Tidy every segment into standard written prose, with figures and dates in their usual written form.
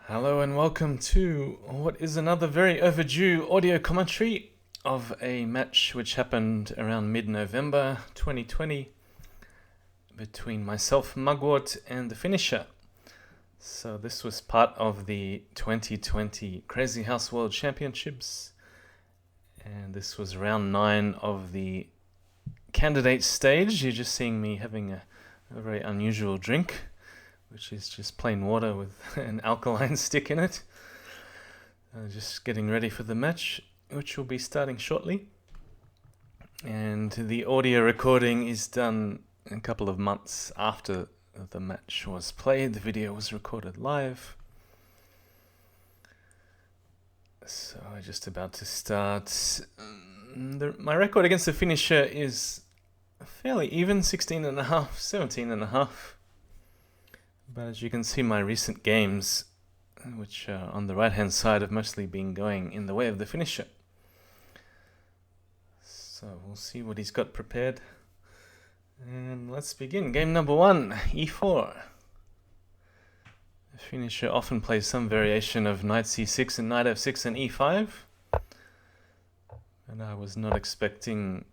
Hello and welcome to what is another very overdue audio commentary of a match which happened around mid-November 2020 between myself, Mugwort, and TheFinnisher. So this was part of the 2020 Crazyhouse World Championships, and this was round 9 of the candidate stage. You're just seeing me having a very unusual drink, which is just plain water with an alkaline stick in it. Just getting ready for the match, which will be starting shortly. And the audio recording is done a couple of months after the match was played. The video was recorded live. So I'm just about to start. My record against TheFinnisher is fairly even, 16.5, 17.5. But as you can see, my recent games, which are on the right hand side, have mostly been going in the way of TheFinnisher. So we'll see what he's got prepared. And let's begin. Game number 1, e4. TheFinnisher often plays some variation of knight c6 and knight f6 and e5. And I was not expecting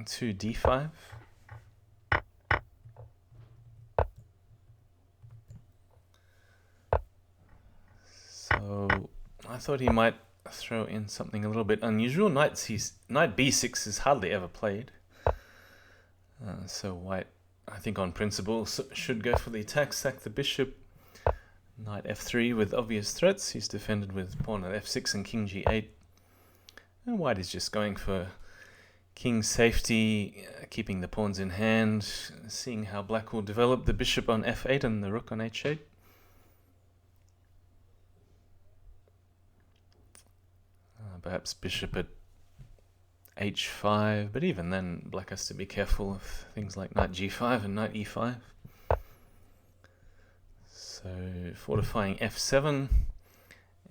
to d5. So I thought he might throw in something a little bit unusual. Knight b6 is hardly ever played. So white, I think on principle, should go for the attack, sack the bishop. Knight f3 with obvious threats. He's defended with pawn at f6 and king g8. And white is just going for king safety, keeping the pawns in hand, seeing how black will develop the bishop on f8 and the rook on h8. Perhaps bishop at h5, but even then black has to be careful of things like knight g5 and knight e5. So fortifying f7,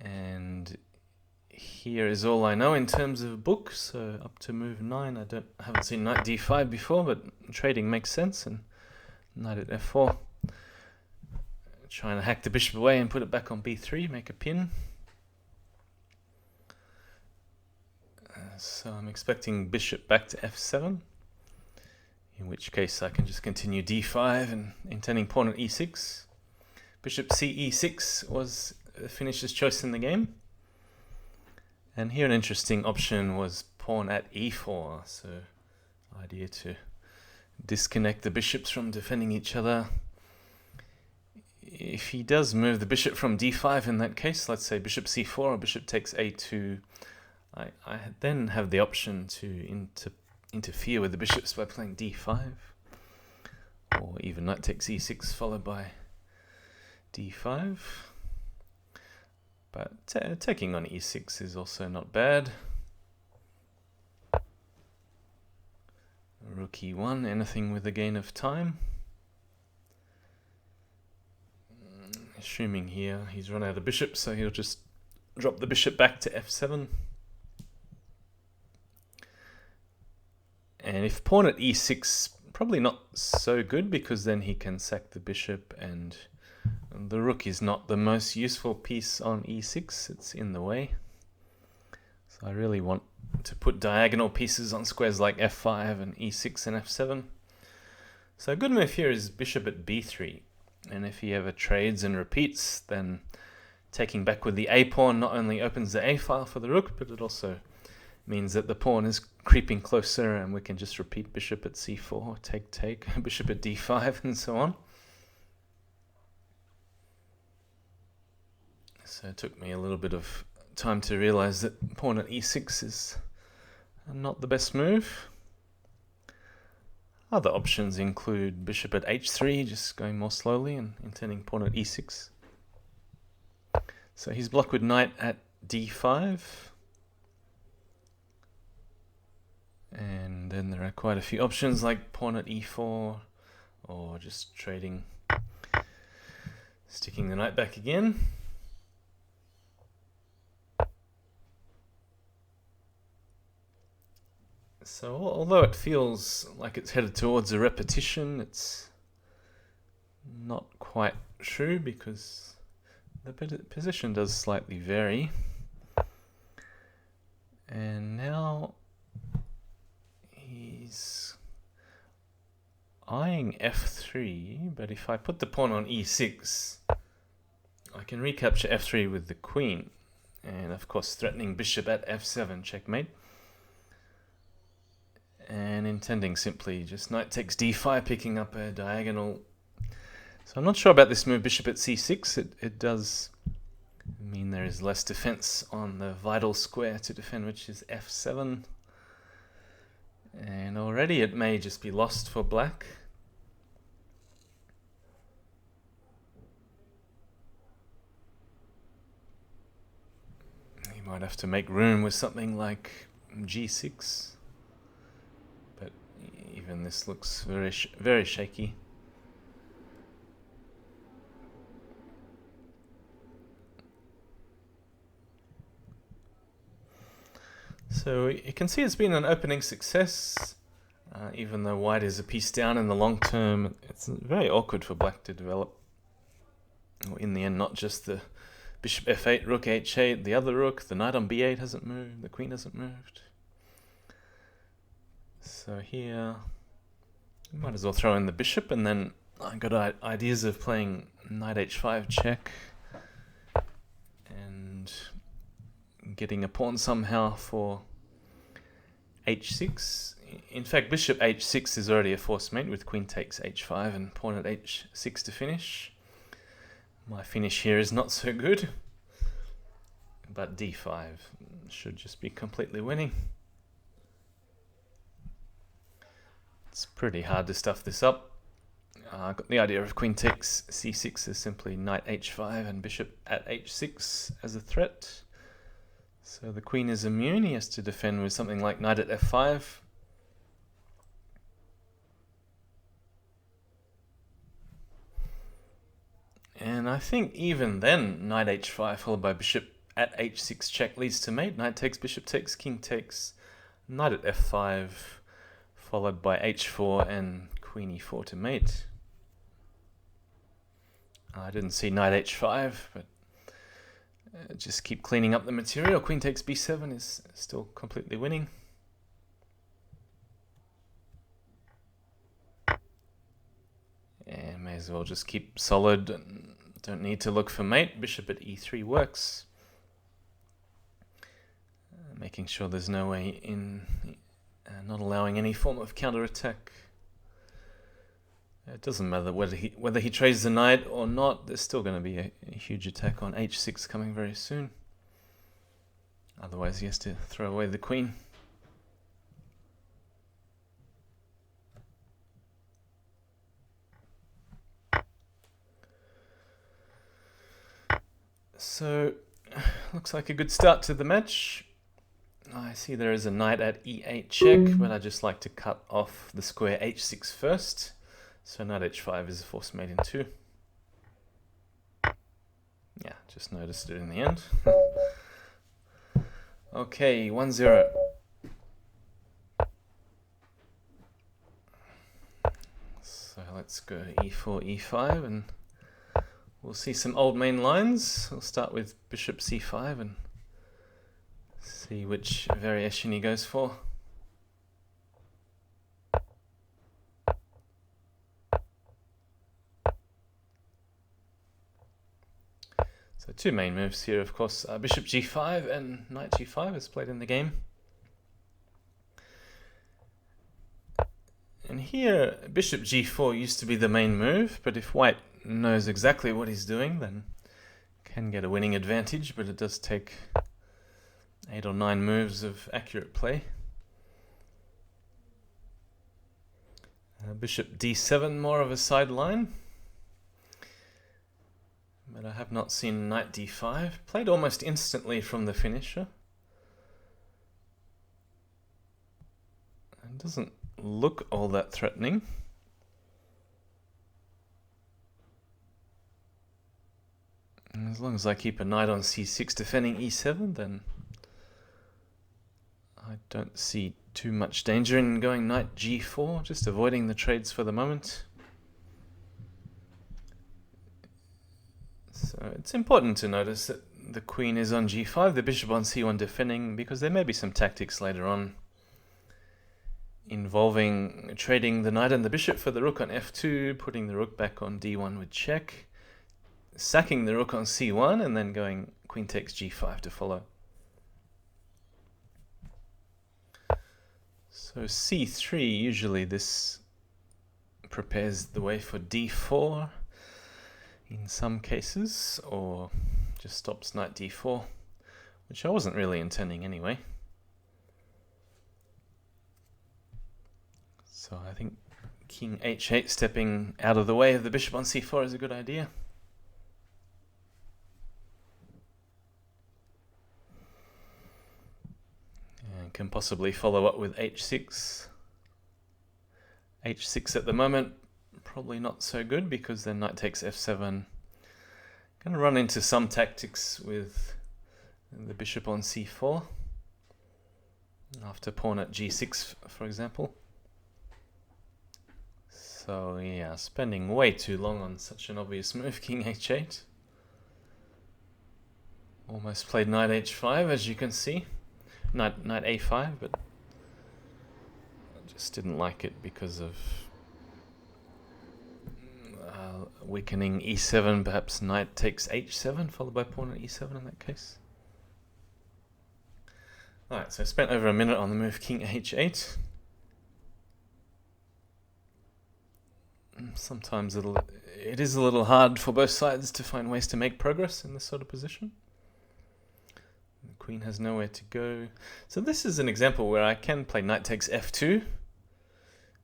and here is all I know in terms of book. So up to move 9, I haven't seen knight d5 before, but trading makes sense, and knight at f4. Trying to hack the bishop away and put it back on b3, make a pin. So I'm expecting bishop back to f7, in which case I can just continue d5 and intending pawn at e6. Bishop ce6 was TheFinnisher's choice in the game. And here an interesting option was pawn at e4, so idea to disconnect the bishops from defending each other. If he does move the bishop from d5 in that case, let's say bishop c4 or bishop takes a2, I then have the option to interfere with the bishops by playing d5, or even knight takes e6 followed by d5. But taking on e6 is also not bad. Rook e1, anything with a gain of time. Assuming here he's run out of bishops, so he'll just drop the bishop back to f7. And if pawn at e6, probably not so good, because then he can sack the bishop, and the rook is not the most useful piece on e6, it's in the way. So I really want to put diagonal pieces on squares like f5 and e6 and f7. So a good move here is bishop at b3, and if he ever trades and repeats, then taking back with the a pawn not only opens the a file for the rook, but it also means that the pawn is creeping closer, and we can just repeat bishop at c4, take, bishop at d5, and so on. So it took me a little bit of time to realize that pawn at e6 is not the best move. Other options include bishop at h3, just going more slowly and intending pawn at e6. So he's blocked with knight at d5. And then there are quite a few options like pawn at e4, or just trading, sticking the knight back again. So although it feels like it's headed towards a repetition, it's not quite true, because The position does slightly vary. And now he's eyeing f3, but if I put the pawn on e6, I can recapture f3 with the queen, and of course threatening bishop at f7, checkmate. And intending simply just knight takes d5, picking up a diagonal. So I'm not sure about this move, bishop at c6. It does mean there is less defense on the vital square to defend, which is f7. And already it may just be lost for black. He might have to make room with something like g6. But even this looks very shaky. So you can see it's been an opening success, even though white is a piece down in the long term. It's very awkward for black to develop. Or in the end, not just the bishop f8, rook h8, the other rook, the knight on b8 hasn't moved, the queen hasn't moved. So here, you might as well throw in the bishop, and then I got ideas of playing knight h5 check and getting a pawn somehow for h6. In fact, bishop h6 is already a forced mate with queen takes h5 and pawn at h6 to finish. My finish here is not so good, but d5 should just be completely winning. It's pretty hard to stuff this up. I got the idea of queen takes c6 as simply knight h5 and bishop at h6 as a threat. So the queen is immune. He has to defend with something like knight at f5. And I think even then, knight h5 followed by bishop at h6 check leads to mate. Knight takes, bishop takes, king takes, knight at f5, followed by h4 and queen e4 to mate. I didn't see knight h5, but just keep cleaning up the material. Queen takes b7 is still completely winning. And may as well just keep solid. Don't need to look for mate. Bishop at e3 works. Making sure there's no way in, not allowing any form of counterattack. It doesn't matter whether he trades the knight or not, there's still going to be a huge attack on h6 coming very soon. Otherwise he has to throw away the queen. So, looks like a good start to the match. I see there is a knight at e8 check, but I just like to cut off the square h6 first. So knight h5 is a forced mate in 2. Yeah, just noticed it in the end. Okay, 1-0. So let's go e4, e5, and we'll see some old main lines. We'll start with bishop c5 and see which variation he goes for. So two main moves here, of course, bishop g5 and knight g5 is played in the game. And here, bishop g4 used to be the main move, but if white knows exactly what he's doing, then can get a winning advantage, but it does take 8 or 9 moves of accurate play. Bishop d7, more of a sideline. But I have not seen knight d5. Played almost instantly from the finisher. It doesn't look all that threatening. And as long as I keep a knight on c6 defending e7, then I don't see too much danger in going knight g4, just avoiding the trades for the moment. So So it's important to notice that the queen is on g5, the bishop on c1 defending, because there may be some tactics later on involving trading the knight and the bishop for the rook on f2, putting the rook back on d1 with check, sacking the rook on c1, and then going queen takes g5 to follow. So c3, usually this prepares the way for d4 in some cases, or just stops knight d4, which I wasn't really intending anyway. So I think king h8 stepping out of the way of the bishop on c4 is a good idea. And can possibly follow up with h6. h6 at the moment, probably not so good, because then knight takes f7. Going to run into some tactics with the bishop on c4 after pawn at g6, for example. So yeah, spending way too long on such an obvious move, king h8. Almost played knight h5, as you can see. Knight a5, but I just didn't like it because of weakening e7, perhaps knight takes h7, followed by pawn at e7 in that case. Alright, so I spent over a minute on the move king h8. Sometimes it is a little hard for both sides to find ways to make progress in this sort of position. The queen has nowhere to go. So this is an example where I can play knight takes f2.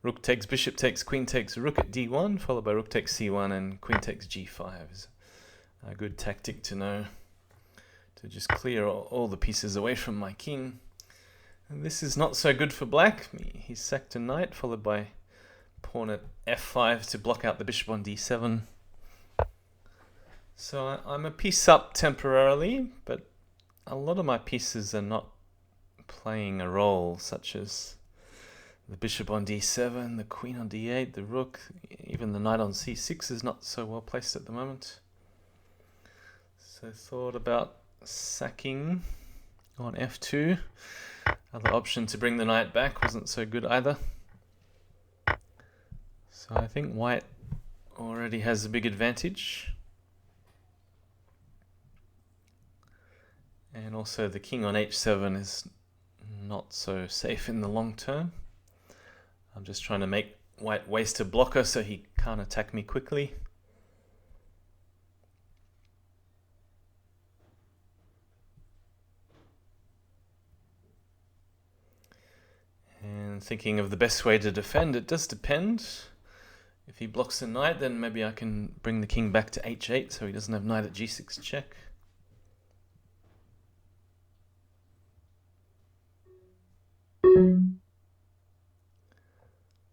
Rook takes, bishop takes, queen takes, rook at d1, followed by rook takes c1 and queen takes g5. Is a good tactic to know, to just clear all the pieces away from my king. And this is not so good for black. He's sacked a knight, followed by pawn at f5 to block out the bishop on d7. So I'm a piece up temporarily, but a lot of my pieces are not playing a role, such as the bishop on d7, the queen on d8, the rook, even the knight on c6 is not so well placed at the moment. So thought about sacking on f2. Other option to bring the knight back wasn't so good either. So I think white already has a big advantage. And also the king on h7 is not so safe in the long term. I'm just trying to make white waste a blocker so he can't attack me quickly. And thinking of the best way to defend, it does depend. If he blocks the knight, then maybe I can bring the king back to h8 so he doesn't have knight at g6 check.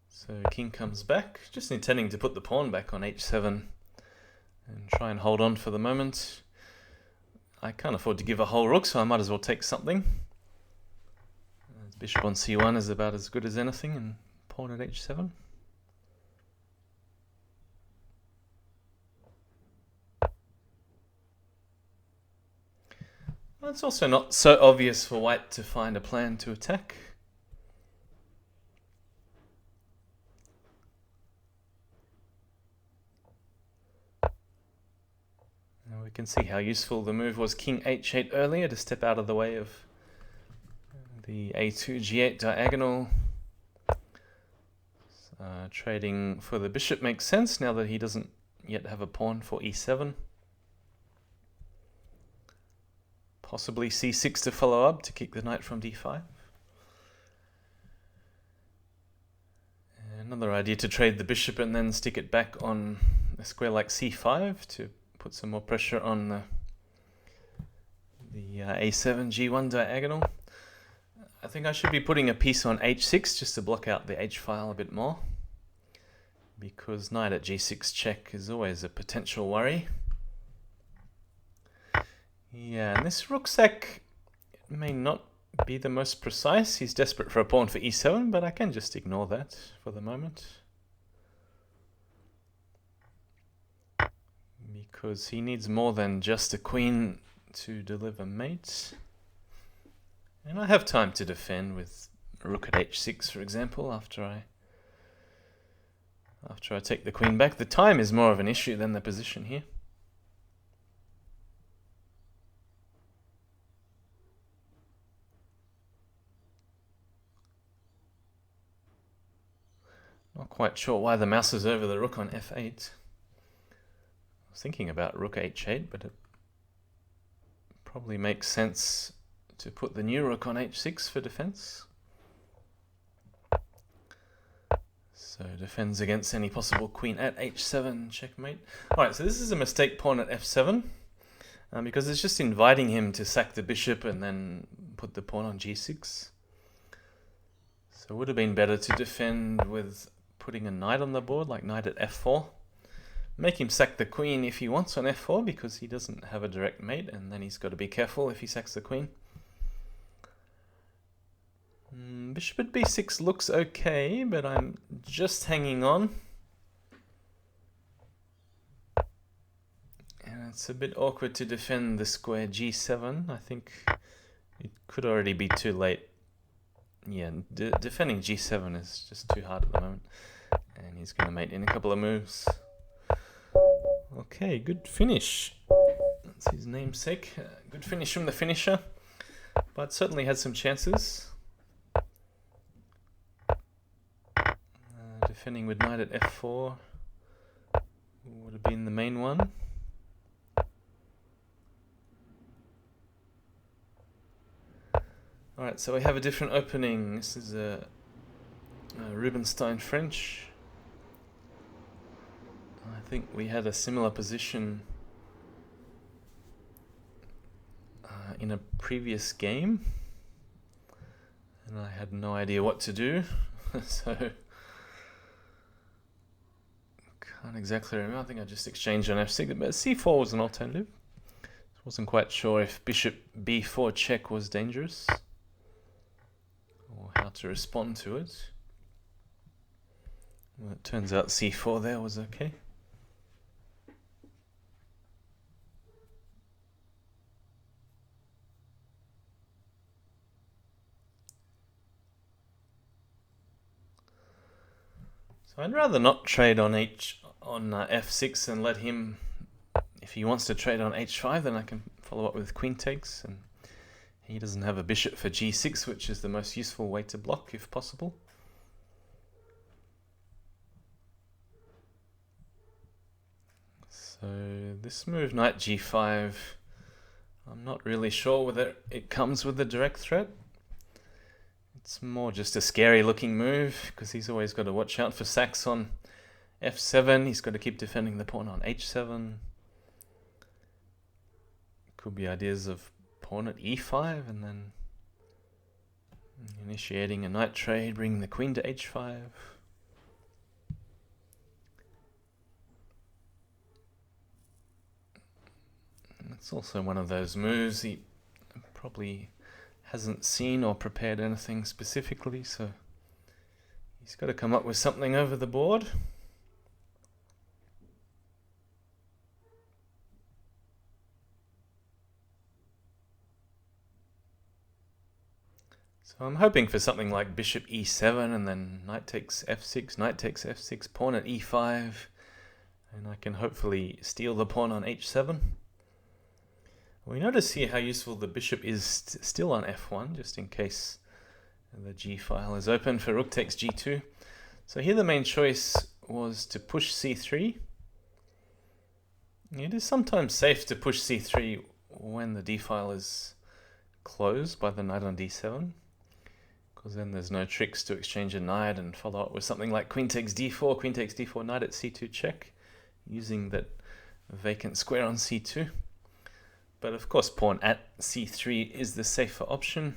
So king comes back, just intending to put the pawn back on h7 and try and hold on for the moment. I can't afford to give a whole rook, so I might as well take something. Bishop on c1 is about as good as anything, and pawn at h7. Well, it's also not so obvious for white to find a plan to attack. Now we can see how useful the move was king h8 earlier to step out of the way of the a2 g8 diagonal. Trading for the bishop makes sense now that he doesn't yet have a pawn for e7. Possibly c6 to follow up to kick the knight from d5. Another idea to trade the bishop and then stick it back on a square like c5 to put some more pressure on the a7 g1 diagonal. I think I should be putting a piece on h6 just to block out the h file a bit more, because knight at g6 check is always a potential worry. Yeah, and this rook sack may not be the most precise. He's desperate for a pawn for e7, but I can just ignore that for the moment, because he needs more than just a queen to deliver mate. And I have time to defend with rook at h6, for example, after I take the queen back. The time is more of an issue than the position here. Not quite sure why the mouse is over the rook on f8. I was thinking about rook h8, but it probably makes sense to put the new rook on h6 for defense. So defends against any possible queen at h7 checkmate. Alright, so this is a mistake pawn at f7, because it's just inviting him to sack the bishop and then put the pawn on g6. So it would have been better to defend with putting a knight on the board, like knight at f4. Make him sack the queen if he wants on f4, because he doesn't have a direct mate, and then he's got to be careful if he sacks the queen. Bishop at b6 looks okay, but I'm just hanging on. And it's a bit awkward to defend the square g7. I think it could already be too late. Yeah, defending g7 is just too hard at the moment. And he's going to mate in a couple of moves. Okay, good finish. That's his namesake. Good finish from the finisher. But certainly had some chances. Defending with knight at f4 would have been the main one. Alright, so we have a different opening. This is a Rubinstein French. I think we had a similar position in a previous game, and I had no idea what to do, so can't exactly remember. I think I just exchanged on f6, but c4 was an alternative. Wasn't quite sure if bishop b4 check was dangerous, or how to respond to it. Well, it turns out c4 there was okay. So I'd rather not trade on f6 and let him, if he wants to trade on h5, then I can follow up with queen takes, and he doesn't have a bishop for g6, which is the most useful way to block if possible. So this move, knight g5, I'm not really sure whether it comes with a direct threat. It's more just a scary looking move, because he's always got to watch out for sacks on f7. He's got to keep defending the pawn on h7. Could be ideas of pawn at e5 and then initiating a knight trade, bringing the queen to h5. It's also one of those moves he probably hasn't seen or prepared anything specifically, so he's got to come up with something over the board. So I'm hoping for something like bishop e7 and then knight takes f6, pawn at e5, and I can hopefully steal the pawn on h7. We notice here how useful the bishop is still on f1, just in case the g file is open for rook takes g2. So here the main choice was to push c3. It is sometimes safe to push c3 when the d file is closed by the knight on d7, because then there's no tricks to exchange a knight and follow up with something like queen takes d4, knight at c2 check, using that vacant square on c2. But of course pawn at c3 is the safer option.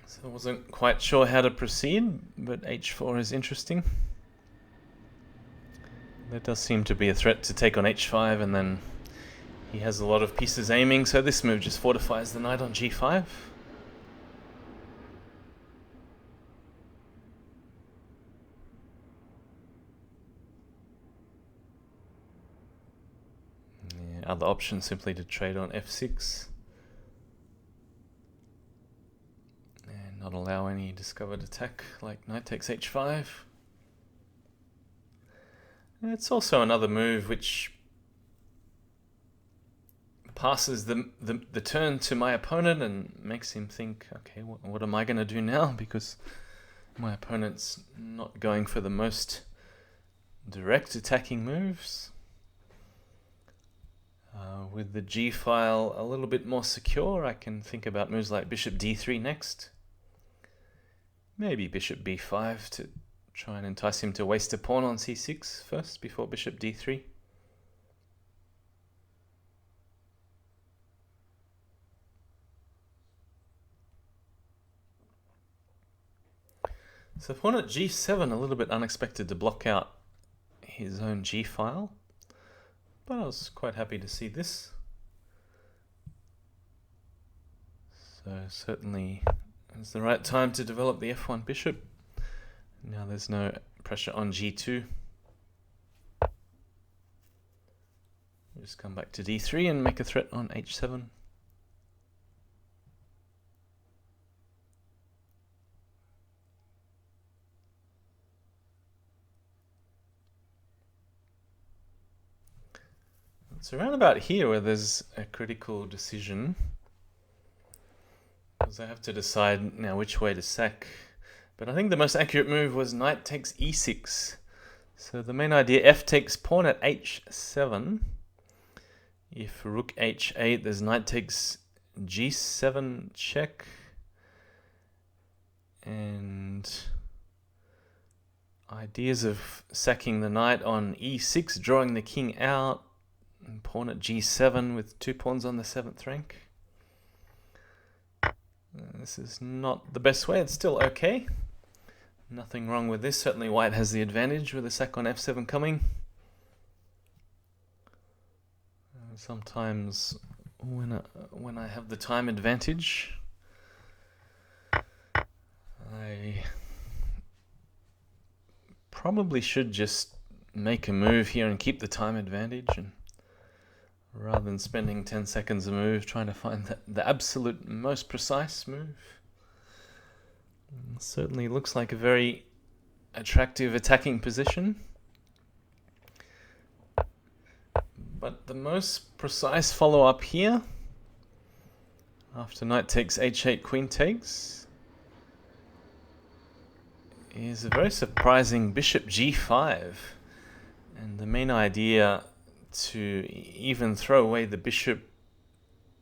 So I wasn't quite sure how to proceed, but h4 is interesting. There does seem to be a threat to take on h5, and then he has a lot of pieces aiming, so this move just fortifies the knight on g5. other option simply to trade on f6 and not allow any discovered attack like knight takes h5. And it's also another move which passes the turn to my opponent and makes him think, okay, what am I going to do now? Because my opponent's not going for the most direct attacking moves. With the g file a little bit more secure, I can think about moves like bishop d3 next. Maybe bishop b5 to try and entice him to waste a pawn on c6 first before bishop d3. So pawn at g7, a little bit unexpected to block out his own g file, but I was quite happy to see this. So certainly it's the right time to develop the f1 bishop. Now there's no pressure on g2. Just come back to d3 and make a threat on h7. It's around about here where there's a critical decision, because I have to decide now which way to sack. But I think the most accurate move was knight takes e6. So the main idea, f takes pawn at h7. If rook h8, there's knight takes g7 check. And ideas of sacking the knight on e6, drawing the king out. And pawn at g7 with 2 pawns on the 7th rank. This is not the best way. It's still okay. Nothing wrong with this. Certainly white has the advantage with a sack on f7 coming. Sometimes when I have the time advantage, I probably should just make a move here and keep the time advantage, and rather than spending 10 seconds a move trying to find the absolute most precise move. Certainly looks like a very attractive attacking position. But the most precise follow-up here, after knight takes h8, queen takes, is a very surprising bishop g5. And the main idea to even throw away the bishop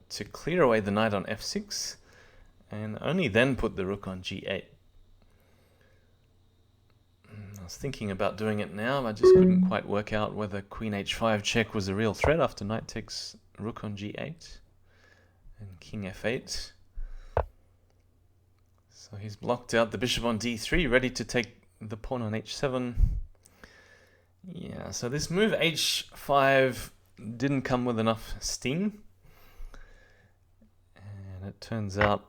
to clear away the knight on f6, and only then put the rook on g8. I was thinking about doing it now, I just couldn't quite work out whether queen h5 check was a real threat after knight takes rook on g8 and king f8. So he's blocked out the bishop on d3, ready to take the pawn on h7. Yeah, so this move h5 didn't come with enough sting. And it turns out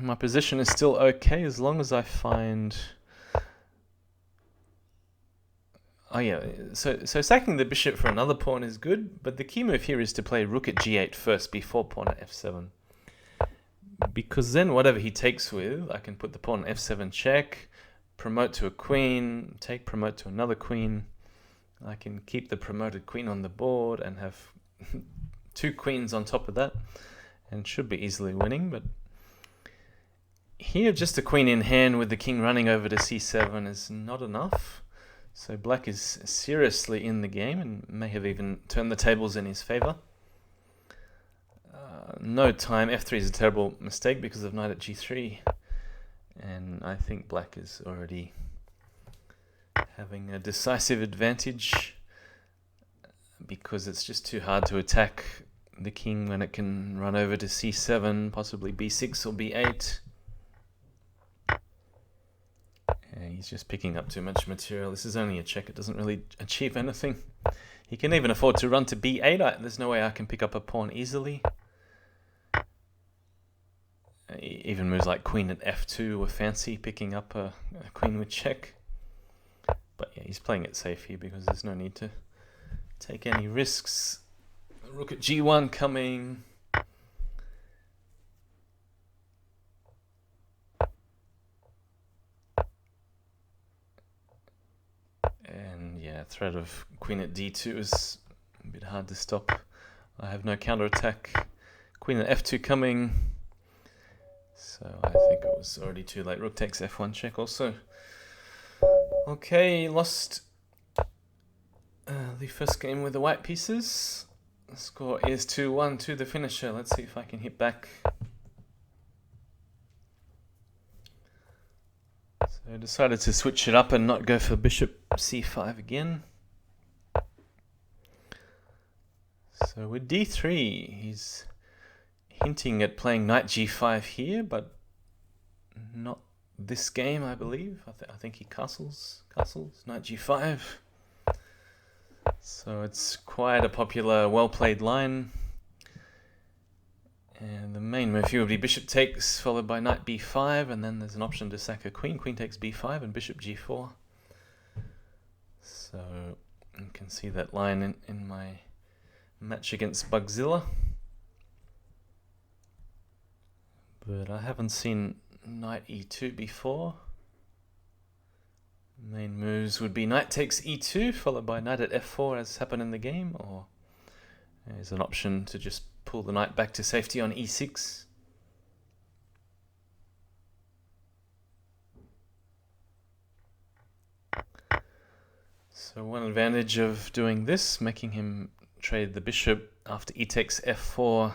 my position is still okay as long as I find... Oh yeah, so sacking the bishop for another pawn is good, but the key move here is to play rook at g8 first before pawn at f7. Because then whatever he takes with, I can put the pawn on f7 check, promote to a queen, take promote to another queen. I can keep the promoted queen on the board and have 2 queens on top of that, and should be easily winning. But here just a queen in hand with the king running over to c7 is not enough. So black is seriously in the game and may have even turned the tables in his favor. No time, f3 is a terrible mistake because of knight at g3. And I think black is already having a decisive advantage because it's just too hard to attack the king when it can run over to c7, possibly b6 or b8. And he's just picking up too much material. This is only a check, it doesn't really achieve anything. He can even afford to run to b8. There's no way I can pick up a pawn easily. Even moves like queen at f2 were fancy, picking up a queen with check. But yeah, he's playing it safe here because there's no need to take any risks rook at g1 coming. And yeah, threat of queen at d2 is a bit hard to stop. I have no counterattack. Queen at f2 coming. So I think it was already too late. Rook takes f1 check also. Okay, lost the first game with the white pieces. The score is 2-1 to the finisher. Let's see if I can hit back. So I decided to switch it up and not go for bishop c5 again. So with d3, he's hinting at playing knight g5 here, but not this game, I believe. I think he castles, knight g5. So it's quite a popular, well-played line. And the main move here would be bishop takes, followed by knight b5, and then there's an option to sack a queen. Queen takes b5 and bishop g4. So you can see that line in my match against Bugzilla. But I haven't seen knight e2 before. Main moves would be knight takes e2, followed by knight at f4 as happened in the game, or there's an option to just pull the knight back to safety on e6. So one advantage of doing this, making him trade the bishop after e takes f4,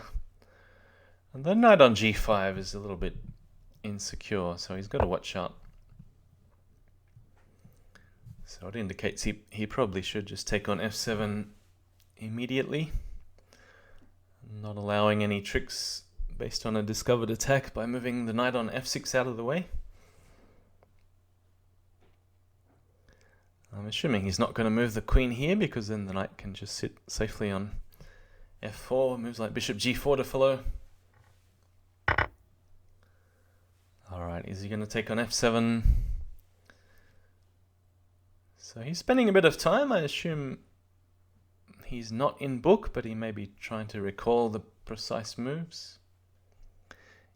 and then knight on g5 is a little bit insecure, so he's got to watch out. So it indicates he probably should just take on f7 immediately, not allowing any tricks based on a discovered attack by moving the knight on f6 out of the way. I'm assuming he's not going to move the queen here, because then the knight can just sit safely on f4. Moves like bishop g4 to follow. Alright, is he going to take on f7? So he's spending a bit of time. I assume he's not in book, but he may be trying to recall the precise moves.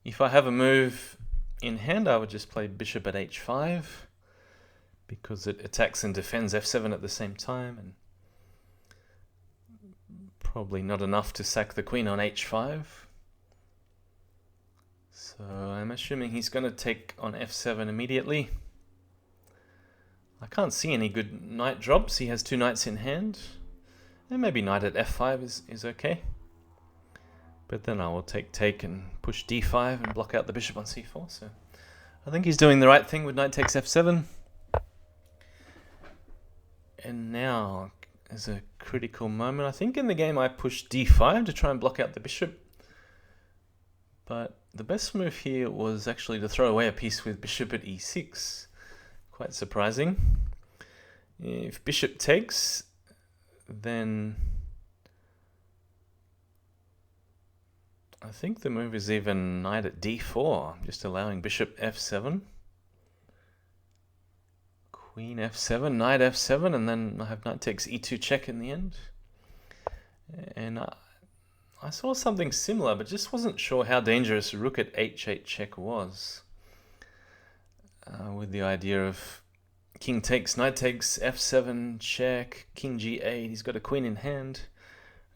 If I have a move in hand, I would just play bishop at h5, because it attacks and defends f7 at the same time, and probably not enough to sack the queen on h5. So I'm assuming he's going to take on f7 immediately. I can't see any good knight drops. He has two knights in hand. And maybe knight at f5 is okay. But then I will take and push d5 and block out the bishop on c4. So I think he's doing the right thing with knight takes f7. And now is a critical moment. I think in the game I pushed d5 to try and block out the bishop. But the best move here was actually to throw away a piece with bishop at e6. Quite surprising. If bishop takes, then I think the move is even knight at d4, just allowing bishop f7. Queen f7, knight f7, and then I have knight takes e2 check in the end. And I saw something similar, but just wasn't sure how dangerous rook at h8 check was. With the idea of king takes, knight takes, f7 check, king g8, he's got a queen in hand.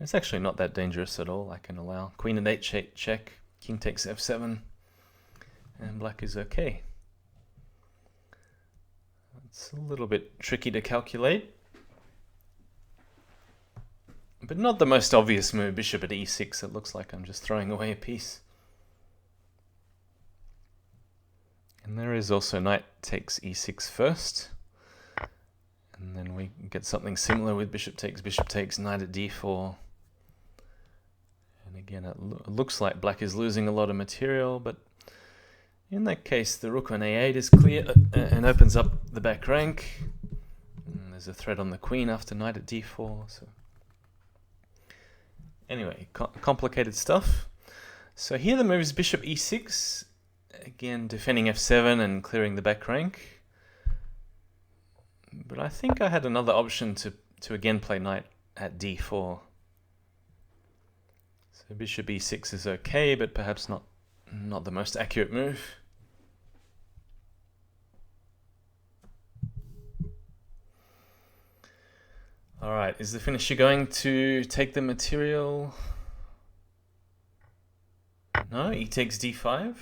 It's actually not that dangerous at all. I can allow queen at h8 check, king takes f7, and black is okay. It's a little bit tricky to calculate, but not the most obvious move. Bishop at e6, it looks like I'm just throwing away a piece. And there is also knight takes e6 first. And then we get something similar with bishop takes, knight at d4. And again, it looks like black is losing a lot of material, but in that case, the rook on a8 is clear and opens up the back rank. And there's a threat on the queen after knight at d4. So anyway, complicated stuff. So here the move is bishop e6. Again, defending f7 and clearing the back rank. But I think I had another option to again play knight at d4. So bishop e6 is okay, but perhaps not the most accurate move. Alright, is the finisher going to take the material? No, he takes d5.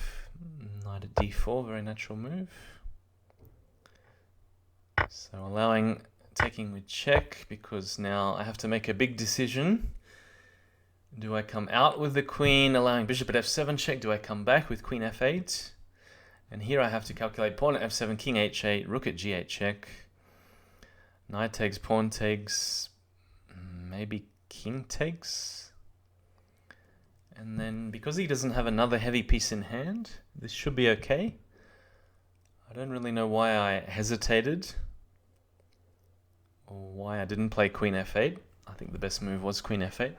Knight at d4, very natural move. So allowing taking with check, because now I have to make a big decision. Do I come out with the queen, allowing bishop at f7 check? Do I come back with queen f8? And here I have to calculate pawn at f7, king h8, rook at g8 check. Knight takes, pawn takes, maybe king takes. And then because he doesn't have another heavy piece in hand, this should be okay. I don't really know why I hesitated or why I didn't play queen f8. I think the best move was queen f8.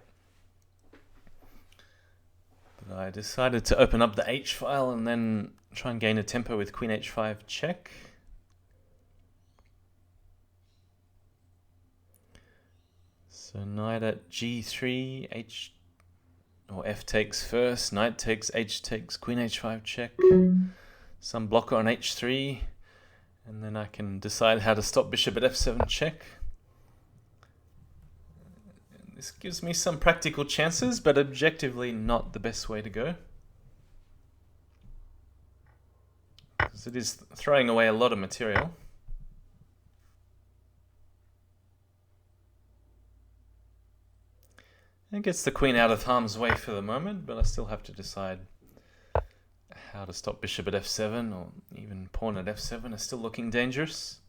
But I decided to open up the h file and then try and gain a tempo with queen h5 check. So knight at g3, h or f takes first, knight takes, h takes, queen h5 check, some blocker on h3, and then I can decide how to stop bishop at f7 check. This gives me some practical chances, but objectively not the best way to go, because it is throwing away a lot of material. It gets the queen out of harm's way for the moment, but I still have to decide how to stop bishop at f7, or even pawn at f7 is still looking dangerous.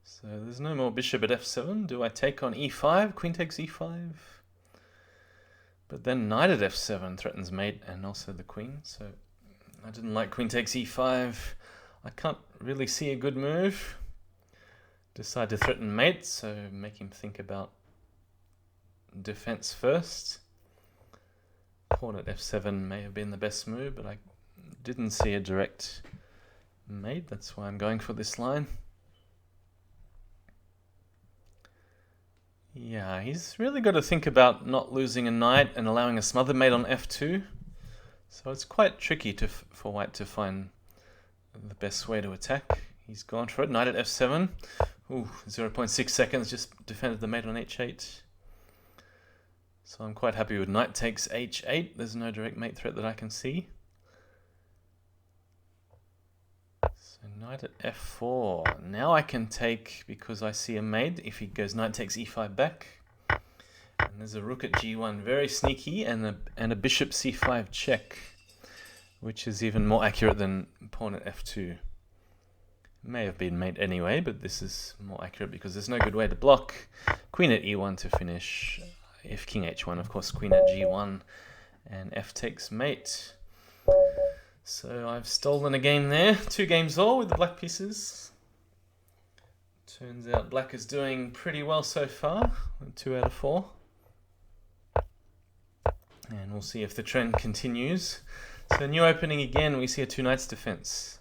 So there's no more bishop at f7. Do I take on e5? Queen takes e5. But then knight at f7 threatens mate and also the queen, so I didn't like queen takes e5. I can't really see a good move. Decide to threaten mate, so make him think about defense first. Pawn at f7 may have been the best move, but I didn't see a direct mate. That's why I'm going for this line. Yeah, he's really got to think about not losing a knight and allowing a smother mate on f2. So it's quite tricky for white to find the best way to attack. He's gone for it. Knight at f7. Ooh, 0.6 seconds, just defended the mate on h8. So I'm quite happy with knight takes h8. There's no direct mate threat that I can see. So knight at f4. Now I can take, because I see a mate, if he goes knight takes e5 back. And there's a rook at g1, very sneaky, and a bishop c5 check, which is even more accurate than pawn at f2. May have been mate anyway, but this is more accurate because there's no good way to block. Queen at e1 to finish. If king h1, of course, queen at g1, and f takes mate. So I've stolen a game there. 2 games all with the black pieces. Turns out black is doing pretty well so far. 2 out of 4. And we'll see if the trend continues. So new opening again, we see a 2 knights defense.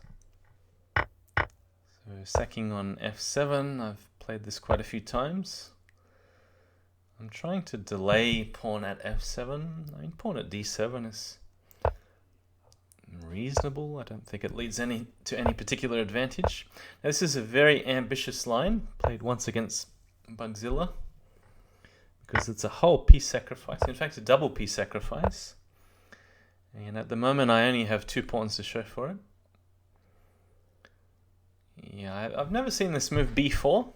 So sacking on f7, I've played this quite a few times. I'm trying to delay pawn at f7. I mean, pawn at d7 is reasonable. I don't think it leads to any particular advantage. Now, this is a very ambitious line, played once against Bugzilla, because it's a whole piece sacrifice. In fact, a double piece sacrifice. And at the moment, I only have 2 pawns to show for it. Yeah, I've never seen this move b4.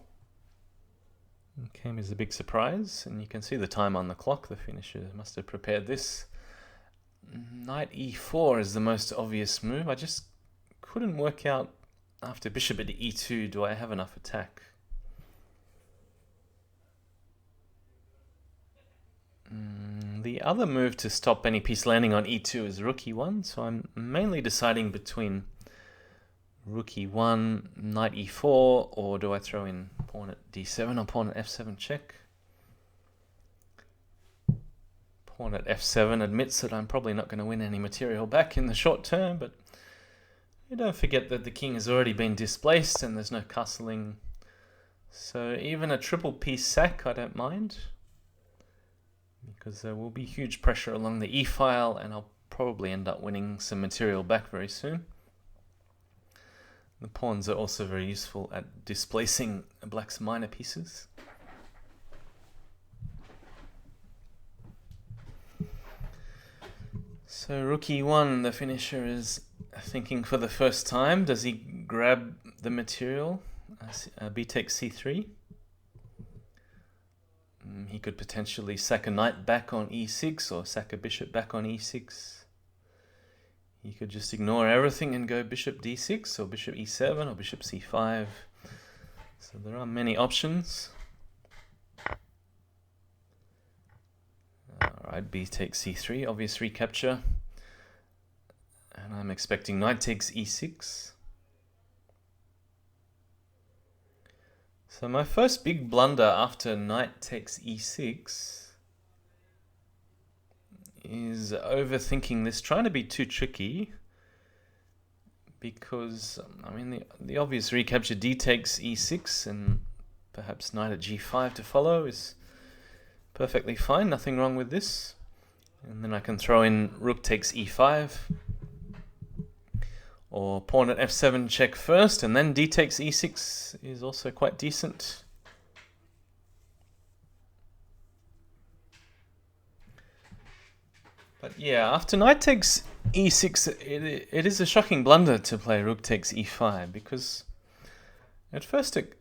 It came as a big surprise, and you can see the time on the clock. The finisher must have prepared this. Knight e4 is the most obvious move. I just couldn't work out after bishop at e2, do I have enough attack? The other move to stop any piece landing on e2 is rook e1, so I'm mainly deciding between rook e1, knight e4, or do I throw in pawn at d7 or pawn at f7 check? Pawn at f7 admits that I'm probably not going to win any material back in the short term, but Don't forget that the king has already been displaced and there's no castling. So even a triple piece sack I don't mind, because there will be huge pressure along the e-file and I'll probably end up winning some material back very soon. The pawns are also very useful at displacing black's minor pieces. So rook e1, the finisher is thinking for the first time. Does he grab the material? B takes c3. He could potentially sack a knight back on e6 or sack a bishop back on e6. He could just ignore everything and go bishop d6 or bishop e7 or bishop c5. So there are many options. Alright, b takes c3, obvious recapture. And I'm expecting knight takes e6. So my first big blunder after knight takes e6 is overthinking this, trying to be too tricky, because I mean the obvious recapture d takes e6 and perhaps knight at g5 to follow is perfectly fine, nothing wrong with this. And then I can throw in rook takes e5, or pawn at f7 check first, and then d takes e6 is also quite decent. But yeah, after knight takes e6, it is a shocking blunder to play rook takes e5, because at first it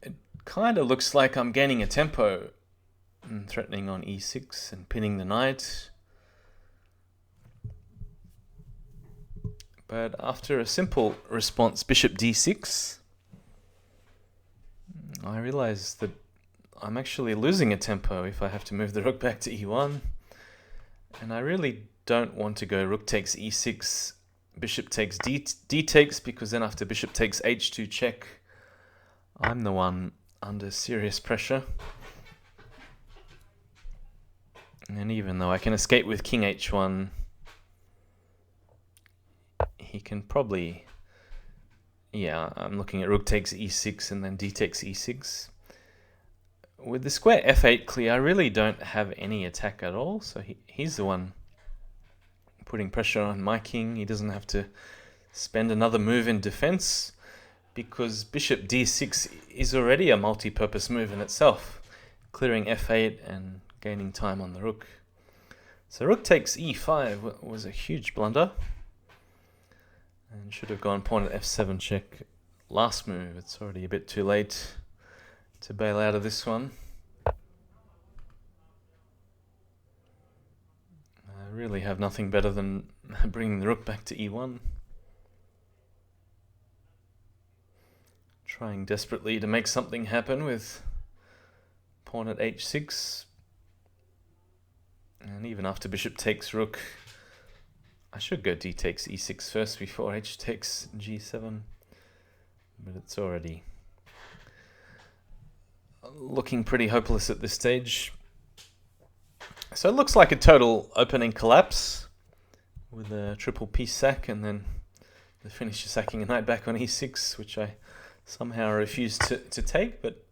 kind of looks like I'm gaining a tempo and threatening on e6 and pinning the knight. But after a simple response, bishop d6, I realize that I'm actually losing a tempo if I have to move the rook back to e1. And I really don't want to go rook takes e6, bishop takes d takes, because then after bishop takes h2 check, I'm the one under serious pressure. And even though I can escape with king h1, he can probably, yeah, I'm looking at rook takes e6 and then d takes e6. With the square f8 clear, I really don't have any attack at all, so he's the one putting pressure on my king. He doesn't have to spend another move in defense, because bishop d6 is already a multi-purpose move in itself, clearing f8 and gaining time on the rook. So rook takes e5 was a huge blunder, and should have gone pawn at f7 check last move. It's already a bit too late to bail out of this one. I really have nothing better than bringing the rook back to e1. Trying desperately to make something happen with pawn at h6. And even after bishop takes rook, I should go d takes e6 first before h takes g7, but it's already looking pretty hopeless at this stage. So it looks like a total opening collapse with a triple piece sack and then the finisher sacking a knight back on e6, which I somehow refused to take. But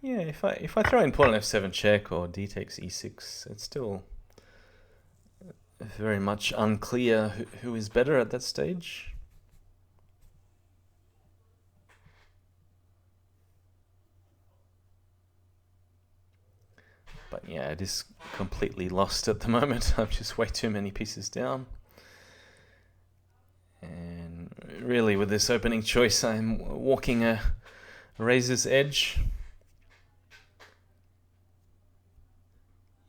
yeah, if I throw in pawn on f7 check or d takes e6, it's still very much unclear who is better at that stage. But yeah, it is completely lost at the moment. I'm just way too many pieces down. And really with this opening choice, I'm walking a razor's edge.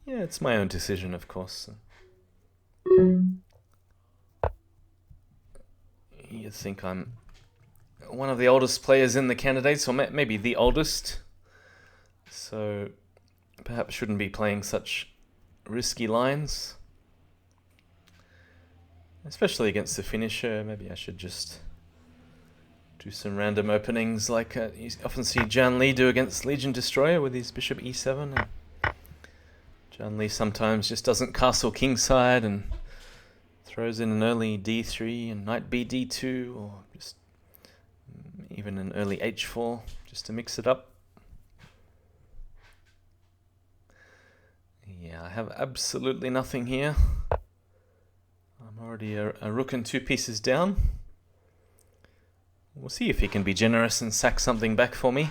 Yeah, it's my own decision, of course. You'd think I'm one of the oldest players in the candidates, or maybe the oldest. So perhaps shouldn't be playing such risky lines. Especially against the finisher. Maybe I should just do some random openings like you often see Jan Lee do against Legion Destroyer with his bishop e7. And Jan Lee sometimes just doesn't castle kingside and throws in an early d3 and knight b d2, or just even an early h4 just to mix it up. Yeah, I have absolutely nothing here. I'm already a rook and 2 pieces down. We'll see if he can be generous and sack something back for me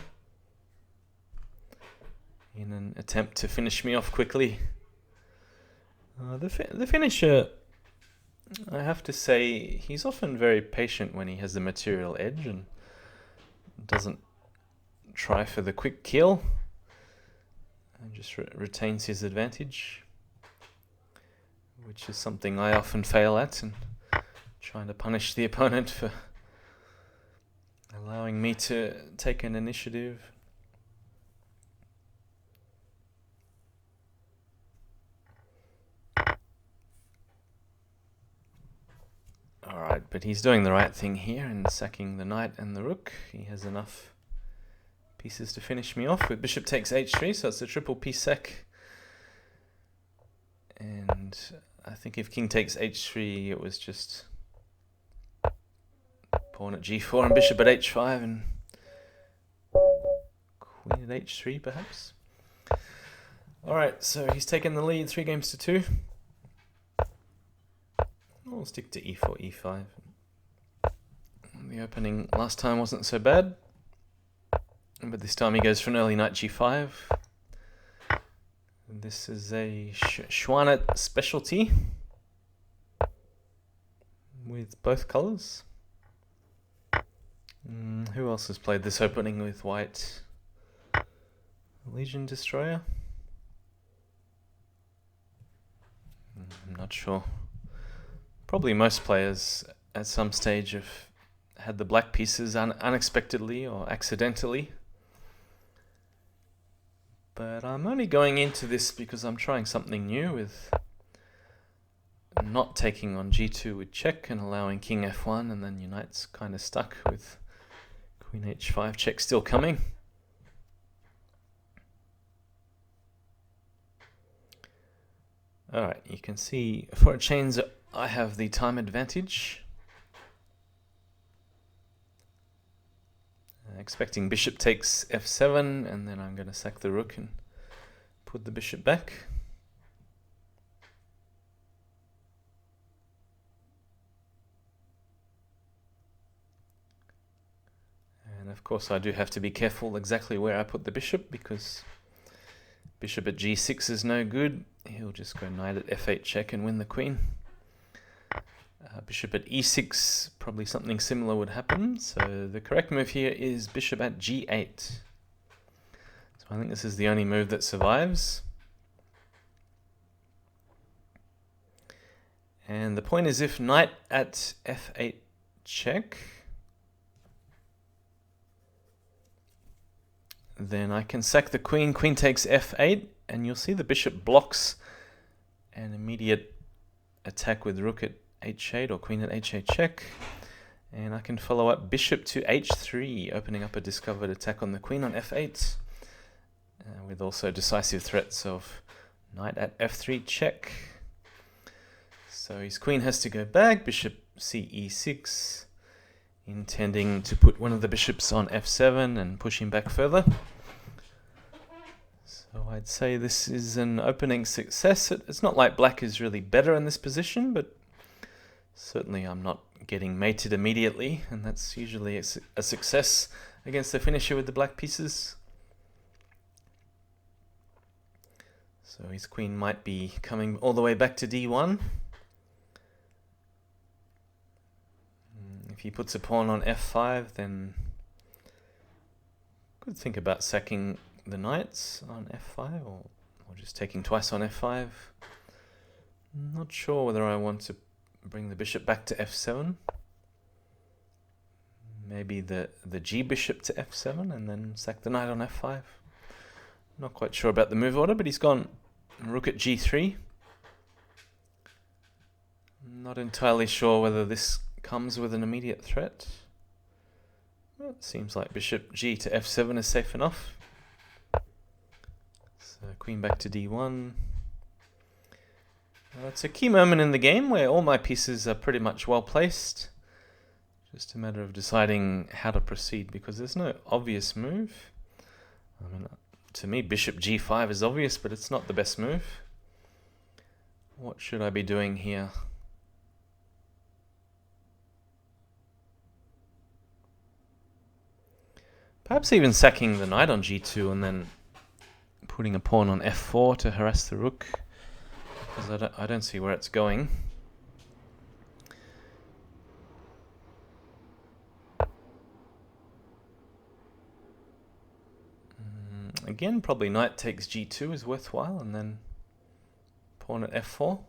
in an attempt to finish me off quickly. The finisher, I have to say, he's often very patient when he has the material edge and doesn't try for the quick kill and just retains his advantage, which is something I often fail at, and trying to punish the opponent for allowing me to take an initiative. Alright, but he's doing the right thing here in sacking the knight and the rook. He has enough pieces to finish me off with bishop takes h3, so it's a triple piece sack. And I think if king takes h3, it was just pawn at g4 and bishop at h5 and queen at h3 perhaps. Alright, so he's taken the lead 3 games to 2. We'll stick to e4, e5. The opening last time wasn't so bad, but this time he goes for an early knight g5. This is a Schwanet specialty with both colours. Who else has played this opening with white? Legion Destroyer? I'm not sure. Probably most players at some stage have had the black pieces unexpectedly or accidentally. But I'm only going into this because I'm trying something new with not taking on g2 with check and allowing king f1, and then your knight's kind of stuck with queen h5 check still coming. Alright, you can see for a chains I have the time advantage. Expecting bishop takes f7, and then I'm going to sack the rook and put the bishop back. And of course I do have to be careful exactly where I put the bishop, because bishop at g6 is no good. He'll just go knight at f8 check and win the queen. Bishop at e6, probably something similar would happen. So the correct move here is bishop at g8. So I think this is the only move that survives. And the point is, if knight at f8 check, then I can sack the queen. Queen takes f8, and you'll see the bishop blocks an immediate attack with rook at h8 or queen at h8 check. And I can follow up bishop to h3, opening up a discovered attack on the queen on f8, with also decisive threats of knight at f3 check. So his queen has to go back, bishop ce6, intending to put one of the bishops on f7 and push him back further. So I'd say this is an opening success. It's not like black is really better in this position, but certainly I'm not getting mated immediately, and that's usually a success against the finisher with the black pieces. So his queen might be coming all the way back to d1. If he puts a pawn on f5, then could think about sacking the knights on f5, or just taking twice on f5. Not sure whether I want to bring the bishop back to f7. Maybe the g bishop to f7 and then sack the knight on f5. Not quite sure about the move order, but he's gone rook at g3. Not entirely sure whether this comes with an immediate threat. Well, it seems like bishop g to f7 is safe enough. So queen back to d1. It's a key moment in the game where all my pieces are pretty much well placed. Just a matter of deciding how to proceed, because there's no obvious move. I mean, to me, bishop g5 is obvious, but it's not the best move. What should I be doing here? Perhaps even sacking the knight on g2 and then putting a pawn on f4 to harass the rook, because I don't see where it's going. Again, probably knight takes g2 is worthwhile, and then pawn at f4.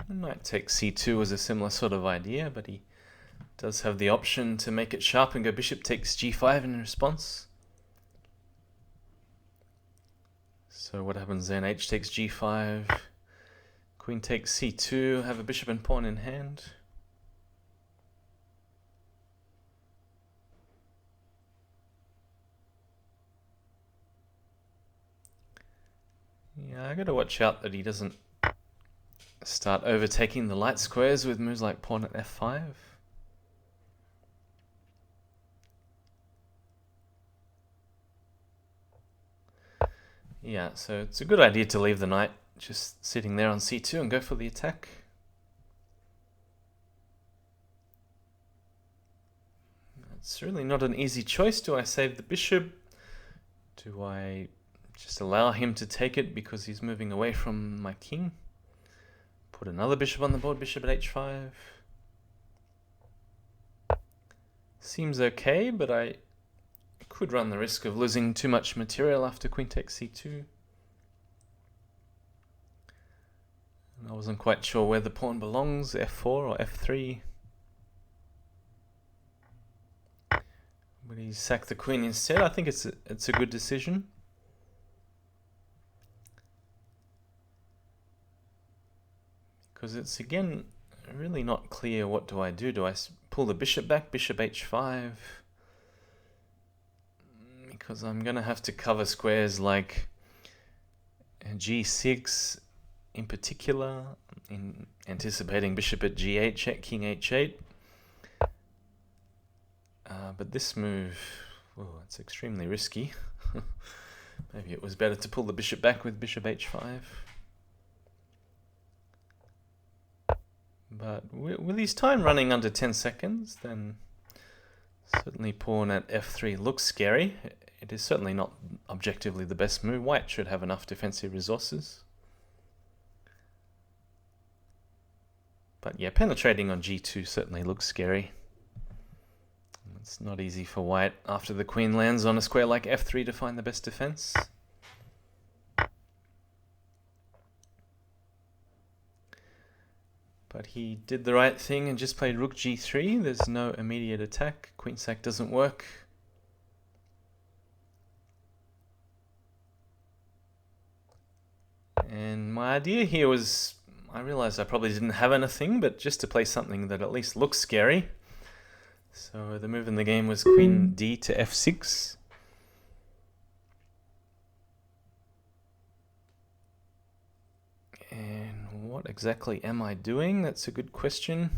Knight takes c2 is a similar sort of idea, but he does have the option to make it sharp and go bishop takes g5 in response. So what happens then? H takes g5, queen takes c2, have a bishop and pawn in hand. Yeah, I gotta watch out that he doesn't start overtaking the light squares with moves like pawn at f5. Yeah, so it's a good idea to leave the knight just sitting there on c2 and go for the attack. It's really not an easy choice. Do I save the bishop? Do I just allow him to take it because he's moving away from my king? Put another bishop on the board, bishop at h5. Seems okay, but I could run the risk of losing too much material after queen takes c2. And I wasn't quite sure where the pawn belongs, f4 or f3. But he sacked the queen instead. I think it's a good decision. Because it's, again, really not clear what do I do. Do I pull the bishop back, bishop h5? Because I'm going to have to cover squares like g6 in particular, in anticipating bishop at g8, at king h8. But this move, oh, it's extremely risky. Maybe it was better to pull the bishop back with bishop h5. But with his time running under 10 seconds, then certainly pawn at f3 looks scary. It is certainly not objectively the best move. White should have enough defensive resources. But yeah, penetrating on g2 certainly looks scary. It's not easy for white after the queen lands on a square like f3 to find the best defense. But he did the right thing and just played rook g3. There's no immediate attack. Queen sack doesn't work. And my idea here was, I realized I probably didn't have anything, but just to play something that at least looks scary. So the move in the game was queen d to f6. And what exactly am I doing? That's a good question.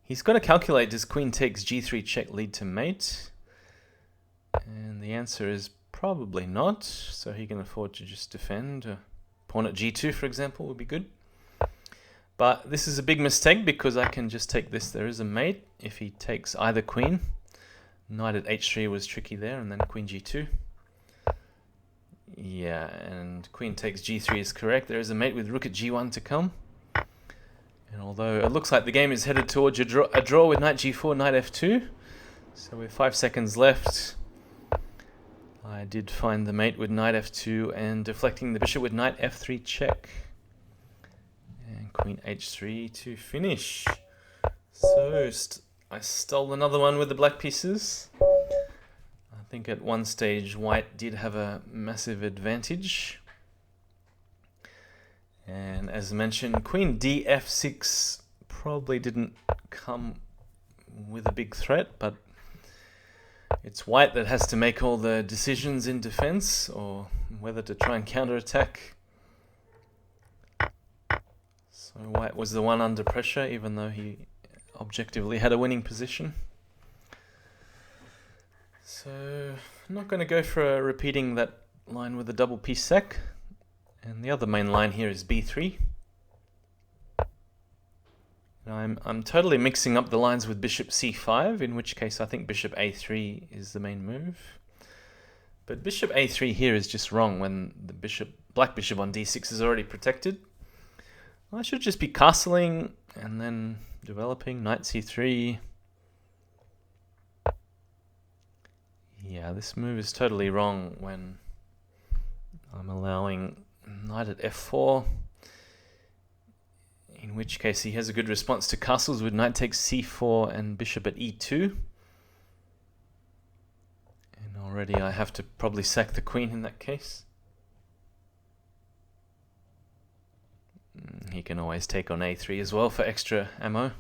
He's got to calculate, does queen takes g3 check lead to mate? And the answer is probably not. So he can afford to just defend. Pawn at g2, for example, would be good. But this is a big mistake because I can just take this. There is a mate if he takes either queen. Knight at h3 was tricky there, and then queen g2. Yeah, and queen takes g3 is correct. There is a mate with rook at g1 to come. And although it looks like the game is headed towards a draw with knight g4, knight f2. So with 5 seconds left, I did find the mate with knight f2 and deflecting the bishop with knight f3 check. And queen h3 to finish. So I stole another one with the black pieces. I think at one stage white did have a massive advantage. And as mentioned, queen d f6 probably didn't come with a big threat, but It's white that has to make all the decisions in defense, or whether to try and counterattack. So white was the one under pressure, even though he objectively had a winning position. So I'm not going to go for repeating that line with a double piece sack. And the other main line here is b3. I'm totally mixing up the lines with bishop c5, in which case I think bishop a3 is the main move. But bishop a3 here is just wrong when the black bishop on d6 is already protected. I should just be castling and then developing knight c3. Yeah, this move is totally wrong when I'm allowing knight at f4. In which case he has a good response to castles with knight takes c4 and bishop at e2. And already I have to probably sack the queen in that case. He can always take on a3 as well for extra ammo.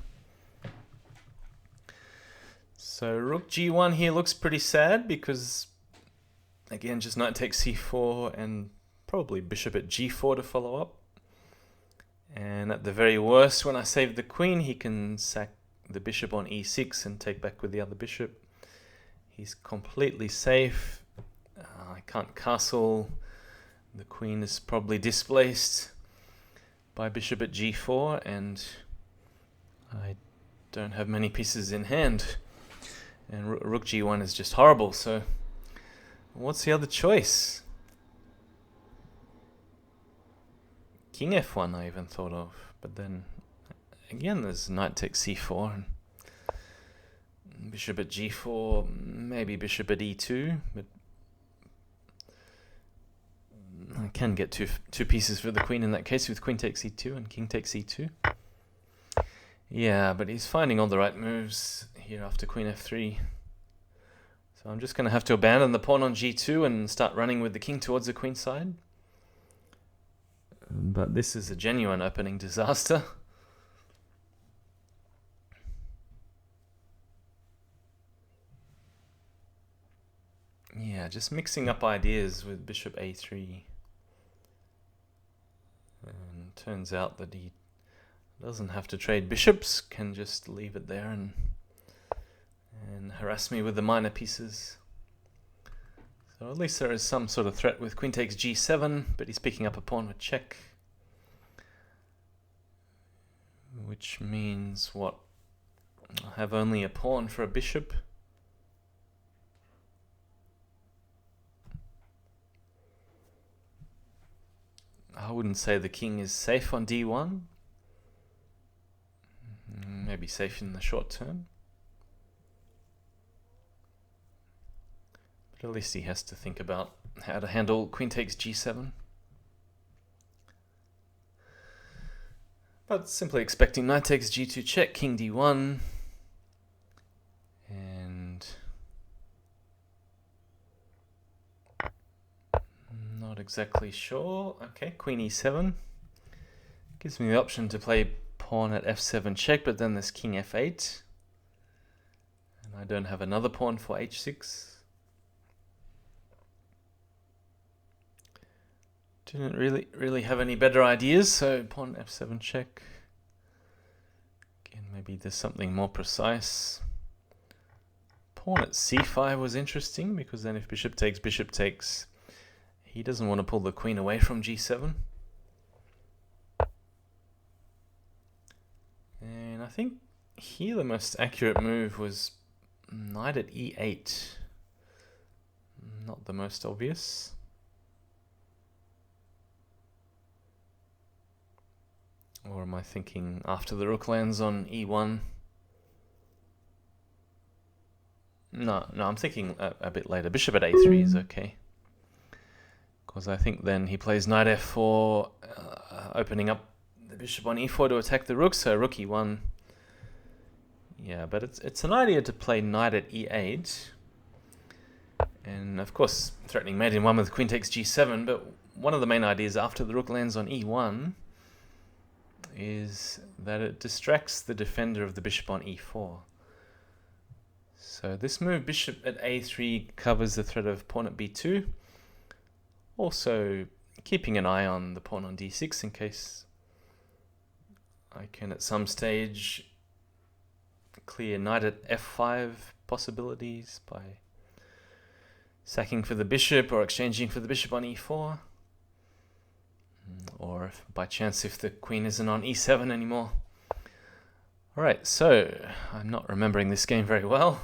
So rook g1 here looks pretty sad because, again, just knight takes c4 and probably bishop at g4 to follow up. And at the very worst, when I save the queen, he can sack the bishop on e6 and take back with the other bishop. He's completely safe. I can't castle. The queen is probably displaced by bishop at g4, and I don't have many pieces in hand. And rook g1 is just horrible, so what's the other choice? King f1 I even thought of, but then again there's knight takes c4 and bishop at g4, maybe bishop at e2, but I can get two pieces for the queen in that case with queen takes e2 and king takes e2. Yeah, but he's finding all the right moves here after queen f3. So I'm just going to have to abandon the pawn on g2 and start running with the king towards the queen side. But this is a genuine opening disaster. Yeah, just mixing up ideas with bishop a3. And turns out that he doesn't have to trade bishops, can just leave it there and harass me with the minor pieces. So at least there is some sort of threat with queen takes g7, but he's picking up a pawn with check. Which means what? I have only a pawn for a bishop. I wouldn't say the king is safe on d1. Maybe safe in the short term. But at least he has to think about how to handle queen takes g7. But simply expecting knight takes g2 check, king d1. And not exactly sure. Okay, queen e7. Gives me the option to play pawn at f7 check, but then there's king f8. And I don't have another pawn for h6. Didn't really have any better ideas, so pawn f7 check. Again, maybe there's something more precise. Pawn at c5 was interesting, because then if bishop takes, he doesn't want to pull the queen away from g7. And I think here the most accurate move was knight at e8. Not the most obvious. Or am I thinking after the rook lands on e1? No, I'm thinking a bit later. Bishop at a3 is okay. Because I think then he plays knight f4, opening up the bishop on e4 to attack the rook, so rook e1. Yeah, but it's an idea to play knight at e8. And of course, threatening mate in one with queen takes g7, but one of the main ideas after the rook lands on e1 is that it distracts the defender of the bishop on e4. So this move, bishop at a3, covers the threat of pawn at b2. Also keeping an eye on the pawn on d6 in case I can at some stage clear knight at f5 possibilities by sacking for the bishop or exchanging for the bishop on e4. Or if, by chance if the queen isn't on e7 anymore. Alright, so I'm not remembering this game very well.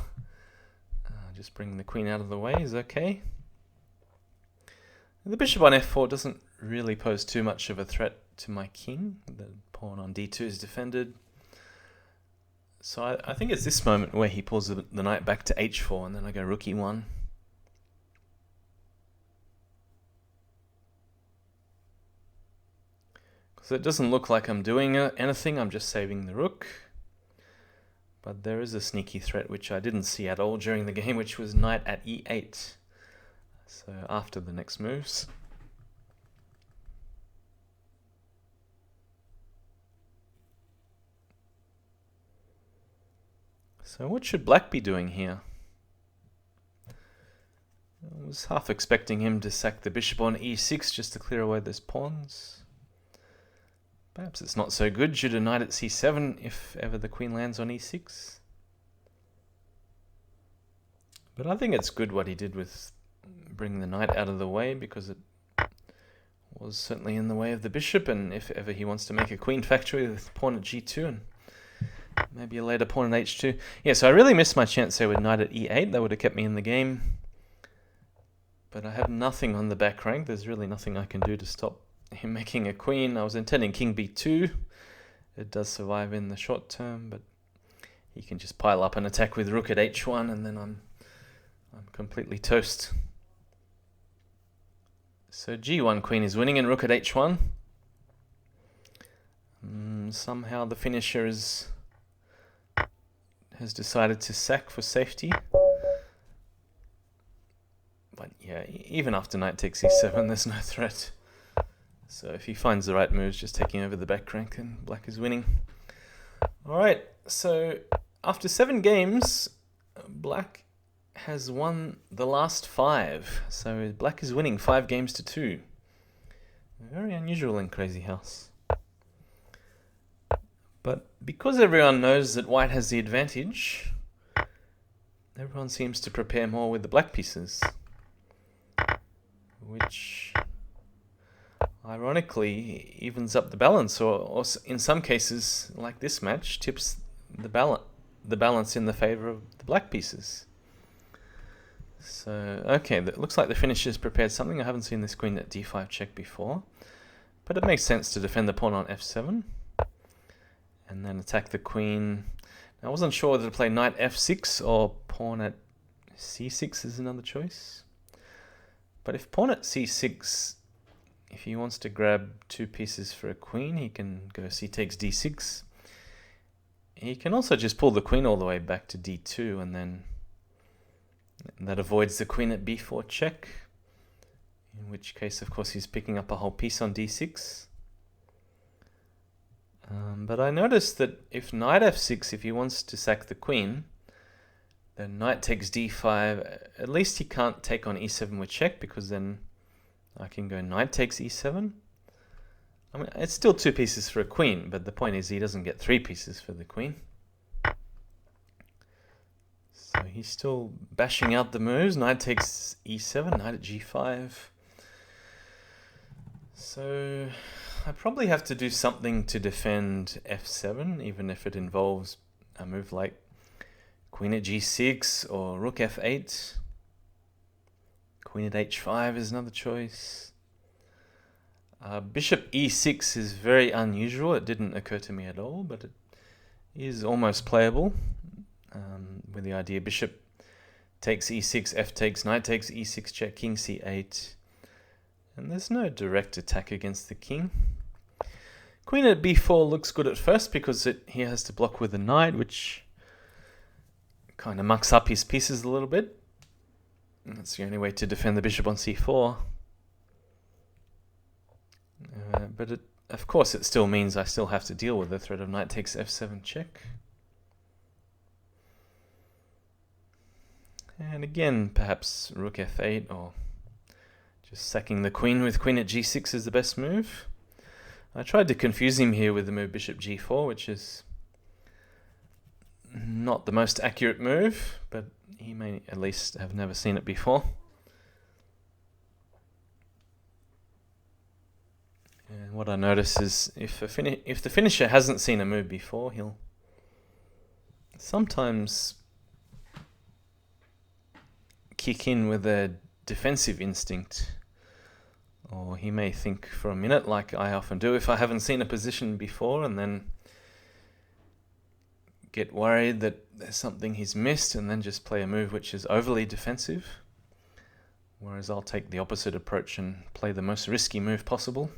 Just bringing the queen out of the way is okay. The bishop on f4 doesn't really pose too much of a threat to my king. The pawn on d2 is defended. So I think it's this moment where he pulls the knight back to h4 and then I go rook e1. Because it doesn't look like I'm doing anything, I'm just saving the rook. But there is a sneaky threat which I didn't see at all during the game, which was knight at e8. So after the next moves. So what should black be doing here? I was half expecting him to sack the bishop on e6 just to clear away those pawns. Perhaps it's not so good due to knight at c7 if ever the queen lands on e6. But I think it's good what he did with bringing the knight out of the way, because it was certainly in the way of the bishop, and if ever he wants to make a queen factory with pawn at g2 and maybe a later pawn at h2. Yeah, so I really missed my chance there with knight at e8. That would have kept me in the game. But I have nothing on the back rank. There's really nothing I can do to stop him making a queen. I was intending king b2. It does survive in the short term, but he can just pile up an attack with rook at h1 and then I'm completely toast. So g1 queen is winning and rook at h1. Somehow the finisher has decided to sack for safety. But yeah, even after knight takes e7, there's no threat. So if he finds the right moves, just taking over the back rank, and black is winning. Alright, so after 7 games, black has won the last 5. So black is winning 5 games to 2. Very unusual in Crazyhouse. But because everyone knows that white has the advantage, everyone seems to prepare more with the black pieces, which ironically evens up the balance, or in some cases, like this match, tips the balance in the favor of the black pieces. So, okay, it looks like the finisher's prepared something. I haven't seen this queen at d5 check before, but it makes sense to defend the pawn on f7 and then attack the queen. Now, I wasn't sure whether to play knight f6 or pawn at c6 is another choice. But if pawn at c6, if he wants to grab 2 pieces for a queen, he can go c takes d6. He can also just pull the queen all the way back to d2, and then that avoids the queen at b4 check, in which case, of course, he's picking up a whole piece on d6. But I noticed that if knight f6, if he wants to sack the queen, then knight takes d5. At least he can't take on e7 with check, because then I can go knight takes e7. I mean, it's still 2 pieces for a queen, but the point is he doesn't get 3 pieces for the queen. So he's still bashing out the moves. Knight takes e7, knight at g5. So I probably have to do something to defend f7, even if it involves a move like queen at g6 or rook f8. Queen at h5 is another choice. Bishop e6 is very unusual. It didn't occur to me at all, but it is almost playable. With the idea bishop takes e6, f takes, knight takes e6 check, king c8. And there's no direct attack against the king. Queen at b4 looks good at first because he has to block with a knight, which kind of mucks up his pieces a little bit. And that's the only way to defend the bishop on c4. But of course it still means I still have to deal with the threat of knight takes f7 check. And again, perhaps rook f8 or just sacking the queen with queen at g6 is the best move. I tried to confuse him here with the move bishop g4, which is not the most accurate move, but he may at least have never seen it before. And what I notice is if the finisher hasn't seen a move before, he'll sometimes kick in with a defensive instinct. Or he may think for a minute, like I often do if I haven't seen a position before, and then get worried that there's something he's missed and then just play a move which is overly defensive. Whereas I'll take the opposite approach and play the most risky move possible.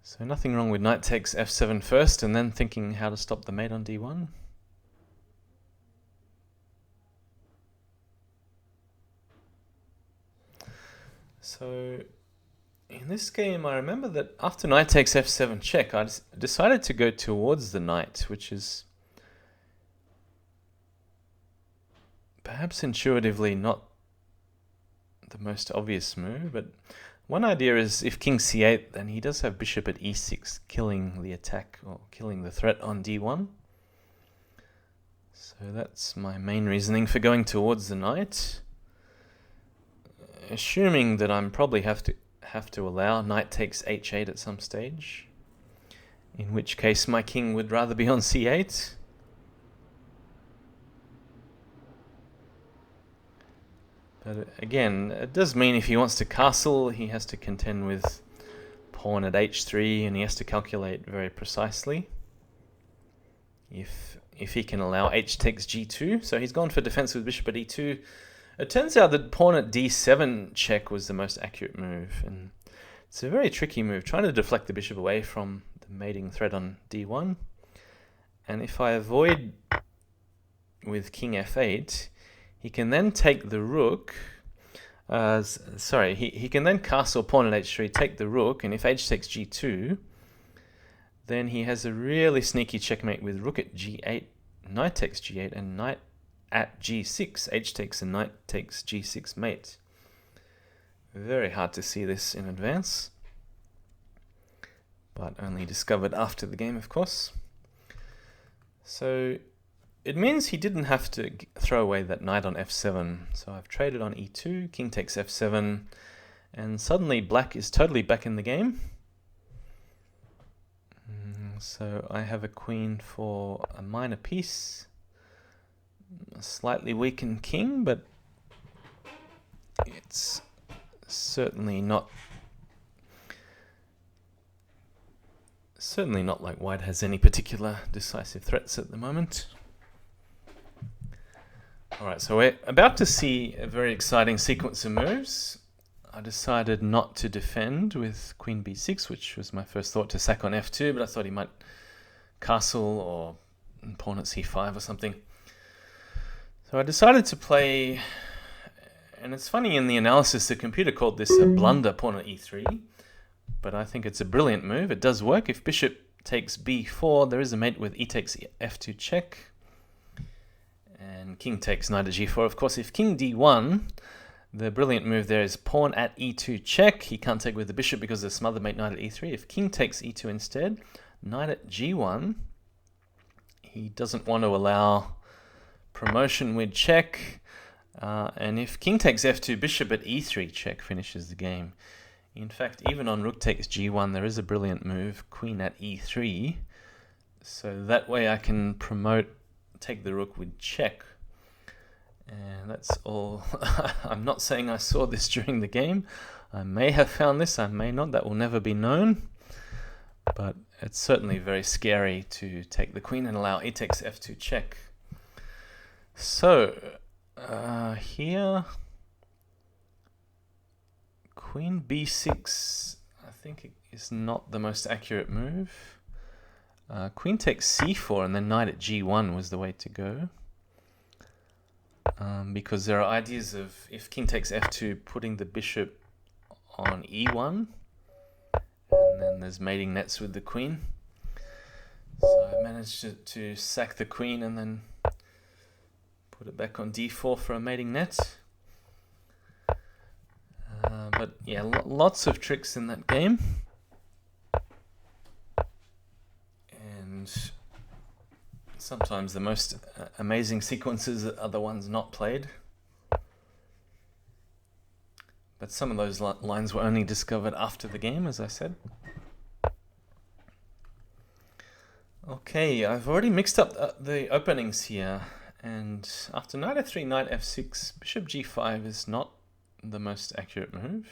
So nothing wrong with knight takes f7 first and then thinking how to stop the mate on d1. So in this game, I remember that after knight takes f7 check, I decided to go towards the knight, which is perhaps intuitively not the most obvious move, but one idea is if king c8, then he does have bishop at e6, killing the attack or killing the threat on d1. So that's my main reasoning for going towards the knight. Assuming that I'm probably have to allow knight takes h8 at some stage, in which case my king would rather be on c8. But again, it does mean if he wants to castle, he has to contend with pawn at h3, and he has to calculate very precisely if he can allow h takes g2. So he's gone for defense with bishop at e2. It turns out that pawn at d7 check was the most accurate move, and it's a very tricky move, trying to deflect the bishop away from the mating threat on d1. And if I avoid with king f8, he can then take the rook. He can then castle pawn at h3, take the rook, and if h takes g2, then he has a really sneaky checkmate with rook at g8, knight takes g8, and knight at g6, h takes and knight takes g6 mate. Very hard to see this in advance, but only discovered after the game, of course. So it means he didn't have to throw away that knight on f7. So I've traded on e2, king takes f7, and suddenly black is totally back in the game. So I have a queen for a minor piece. A slightly weakened king, but it's certainly not like white has any particular decisive threats at the moment. Alright, so we're about to see a very exciting sequence of moves. I decided not to defend with queen b6, which was my first thought, to sack on f2, but I thought he might castle or pawn at c5 or something. So I decided to play, and it's funny, in the analysis the computer called this a blunder, pawn at e3, but I think it's a brilliant move. It does work. If bishop takes b4, there is a mate with e takes f2 check, and king takes knight at g4. Of course, if king d1, the brilliant move there is pawn at e2 check. He can't take with the bishop because of the smothered mate knight at e3. If king takes e2 instead, knight at g1, he doesn't want to allow promotion with check, and if king takes f2, bishop at e3 check finishes the game. In fact, even on rook takes g1, there is a brilliant move, queen at e3, so that way I can take the rook with check. And that's all. I'm not saying I saw this during the game. I may have found this, I may not, that will never be known, but it's certainly very scary to take the queen and allow e takes f2 check. So here, queen b6, I think is not the most accurate move. Queen takes c4 and then knight at g1 was the way to go. Because there are ideas of, if king takes f2, putting the bishop on e1, and then there's mating nets with the queen. So I managed to sack the queen and then put it back on d4 for a mating net. But yeah, lots of tricks in that game. And sometimes the most amazing sequences are the ones not played. But some of those lines were only discovered after the game, as I said. Okay, I've already mixed up the openings here. And after knight f3, knight f6, bishop g5 is not the most accurate move.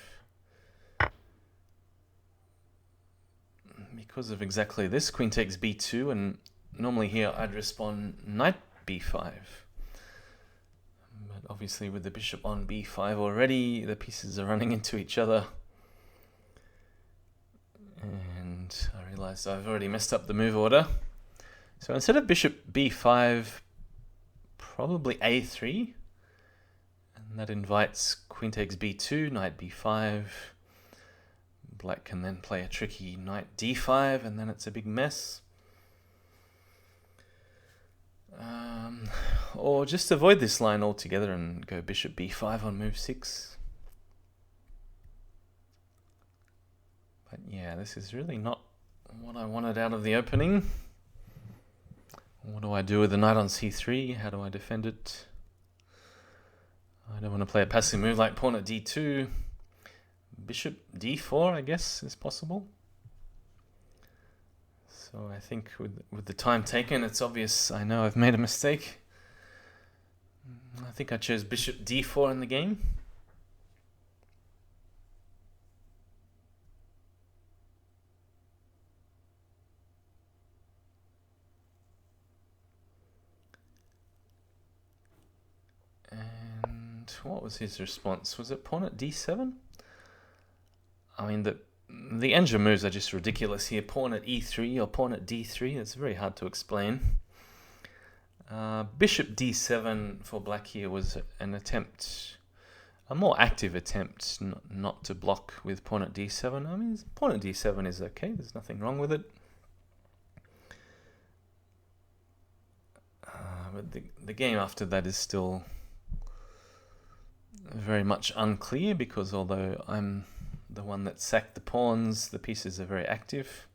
Because of exactly this, queen takes b2, and normally here I'd respond knight b5. But obviously with the bishop on b5 already, the pieces are running into each other. And I realized I've already messed up the move order. So instead of bishop b5, probably a3. And that invites queen takes b2, knight b5. Black can then play a tricky knight d5, and then it's a big mess. Or just avoid this line altogether and go bishop b5 on move 6. But yeah, this is really not what I wanted out of the opening. What do I do with the knight on c3? How do I defend it? I don't want to play a passive move like pawn at d2. Bishop d4, I guess, is possible. So I think with the time taken, it's obvious I know I've made a mistake. I think I chose bishop d4 in the game. And what was his response? Was it pawn at d7? I mean, the engine moves are just ridiculous here. Pawn at e3 or pawn at d3. It's very hard to explain. Bishop d7 for black here was an attempt, a more active attempt not to block with pawn at d7. I mean, pawn at d7 is okay. There's nothing wrong with it. But the game after that is still very much unclear, because although I'm the one that sacked the pawns, the pieces are very active.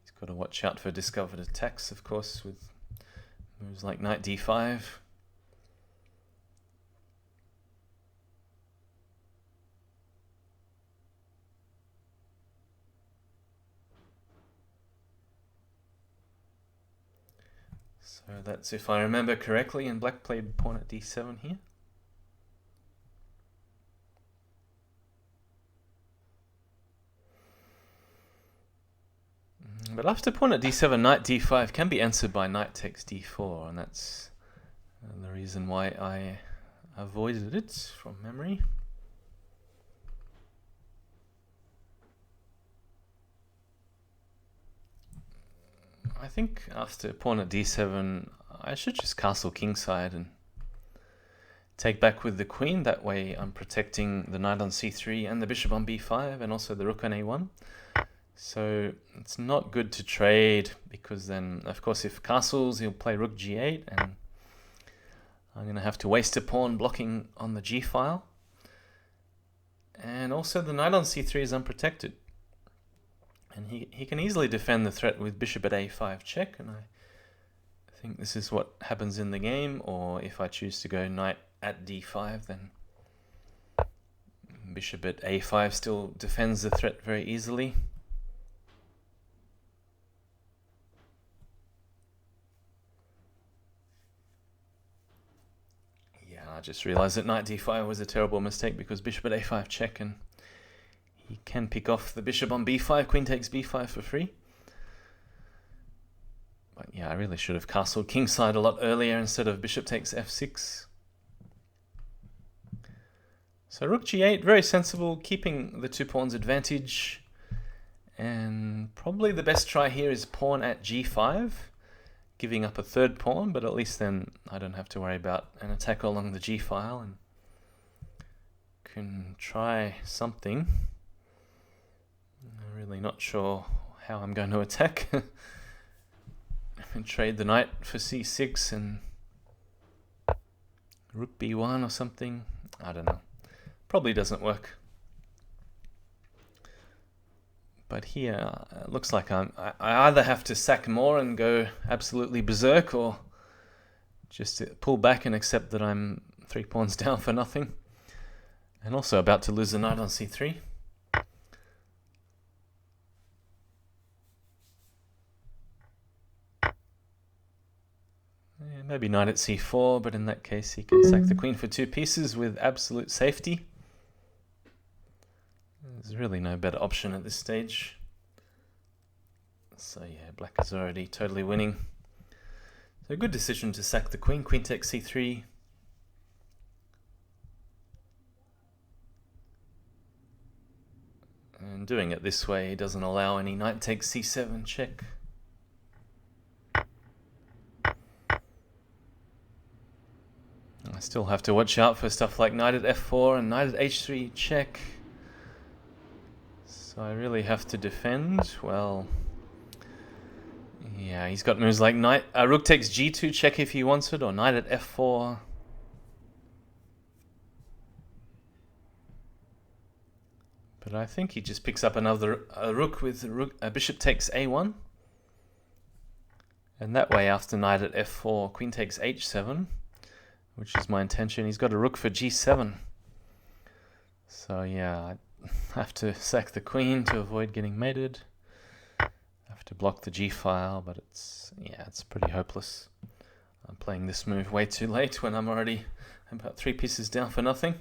He's got to watch out for discovered attacks, of course, with moves like knight d5. So that's if I remember correctly, and black played pawn at d7 here. But after pawn at d7, knight d5 can be answered by knight takes d4, and that's the reason why I avoided it from memory. I think after pawn at d7, I should just castle kingside and take back with the queen. That way I'm protecting the knight on c3 and the bishop on b5, and also the rook on a1. So it's not good to trade, because then, of course, if castles, he'll play rook g8, and I'm going to have to waste a pawn blocking on the g file. And also the knight on c3 is unprotected. And he can easily defend the threat with bishop at a5 check, and I think this is what happens in the game. Or if I choose to go knight at d5, then bishop at a5 still defends the threat very easily. Yeah, I just realized that knight d5 was a terrible mistake, because bishop at a5 check, and he can pick off the bishop on b5, queen takes b5 for free. But yeah, I really should have castled kingside a lot earlier instead of bishop takes f6. So rook g8, very sensible, keeping the 2 pawns advantage. And probably the best try here is pawn at g5, giving up a 3rd pawn, but at least then I don't have to worry about an attack along the g file, and can try something. I'm really not sure how I'm going to attack. and trade the knight for c6 and rook b1 or something. I don't know. Probably doesn't work. But here, it looks like I either have to sack more and go absolutely berserk, or just pull back and accept that I'm 3 pawns down for nothing. And also about to lose the knight on c3. Yeah, maybe knight at c4, but in that case he can sack the queen for 2 pieces with absolute safety. There's really no better option at this stage. So yeah, black is already totally winning. So a good decision to sack the queen. Queen takes c3. And doing it this way doesn't allow any knight takes c7 check. I still have to watch out for stuff like knight at f4 and knight at h3 check. So I really have to defend. Well, yeah, he's got moves like rook takes g2 check if he wants it, or knight at f4. But I think he just picks up another rook with bishop takes a1. And that way, after knight at f4, queen takes h7, which is my intention. He's got a rook for g7. So yeah, I have to sack the queen to avoid getting mated. I have to block the g-file, but it's pretty hopeless. I'm playing this move way too late when I'm already about 3 pieces down for nothing.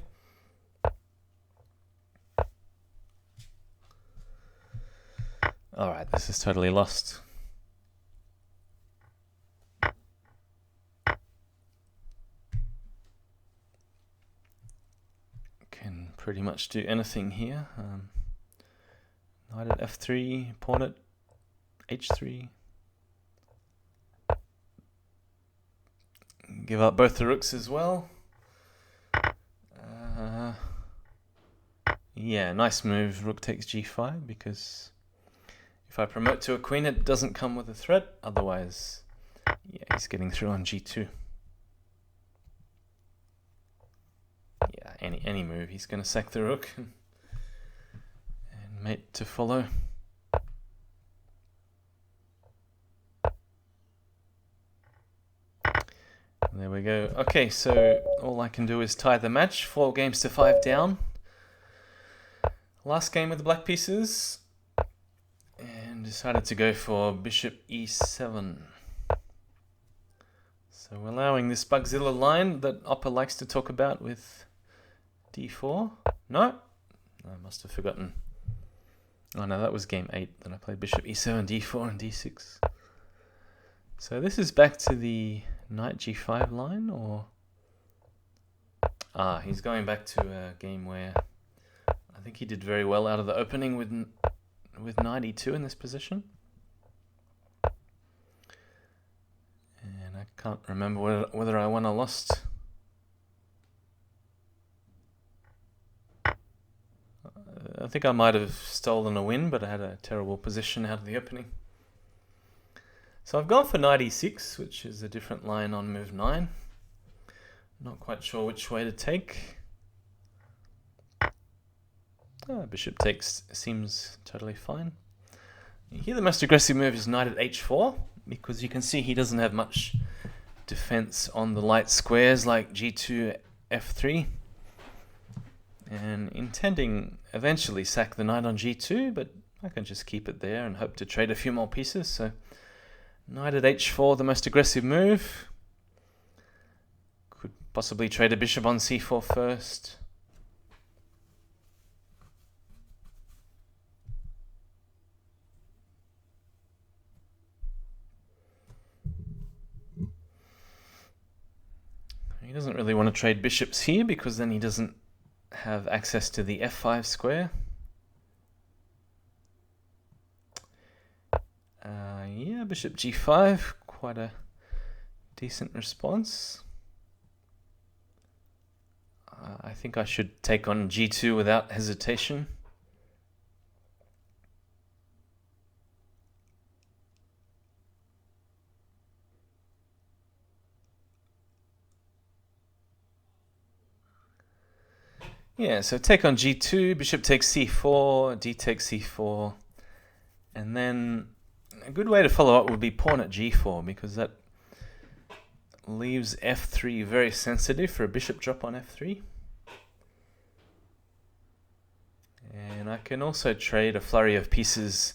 Alright, this is totally lost. Can pretty much do anything here. Knight at f3, pawn at h3. Give up both the rooks as well. Yeah, nice move. Rook takes g5, because if I promote to a queen, it doesn't come with a threat. Otherwise, yeah, he's getting through on g2. Yeah, any move, he's going to sack the rook and mate to follow. There we go. Okay, so all I can do is tie the match. 4 games to 5 down. Last game with the black pieces. And decided to go for bishop e7. So we're allowing this Bugzilla line that Oppa likes to talk about with d4. No? I must have forgotten. Oh no, that was game 8. Then I played bishop e7, d4 and d6. So this is back to the knight g5 line, or... he's going back to a game where I think he did very well out of the opening with knight e2 in this position. And I can't remember whether I won or lost. I think I might have stolen a win, but I had a terrible position out of the opening. So I've gone for knight e6, which is a different line on move 9. Not quite sure which way to take. Bishop takes seems totally fine. Here the most aggressive move is knight at h4, because you can see he doesn't have much defense on the light squares like g2, f3. And intending eventually sack the knight on g2, but I can just keep it there and hope to trade a few more pieces. So knight at h4, the most aggressive move. Could possibly trade a bishop on c4 first. He doesn't really want to trade bishops here, because then he doesn't have access to the f5 square. Yeah, bishop g5, quite a decent response. I think I should take on g2 without hesitation. Yeah, so take on g2, bishop takes c4, d takes c4, and then a good way to follow up would be pawn at g4, because that leaves f3 very sensitive for a bishop drop on f3. And I can also trade a flurry of pieces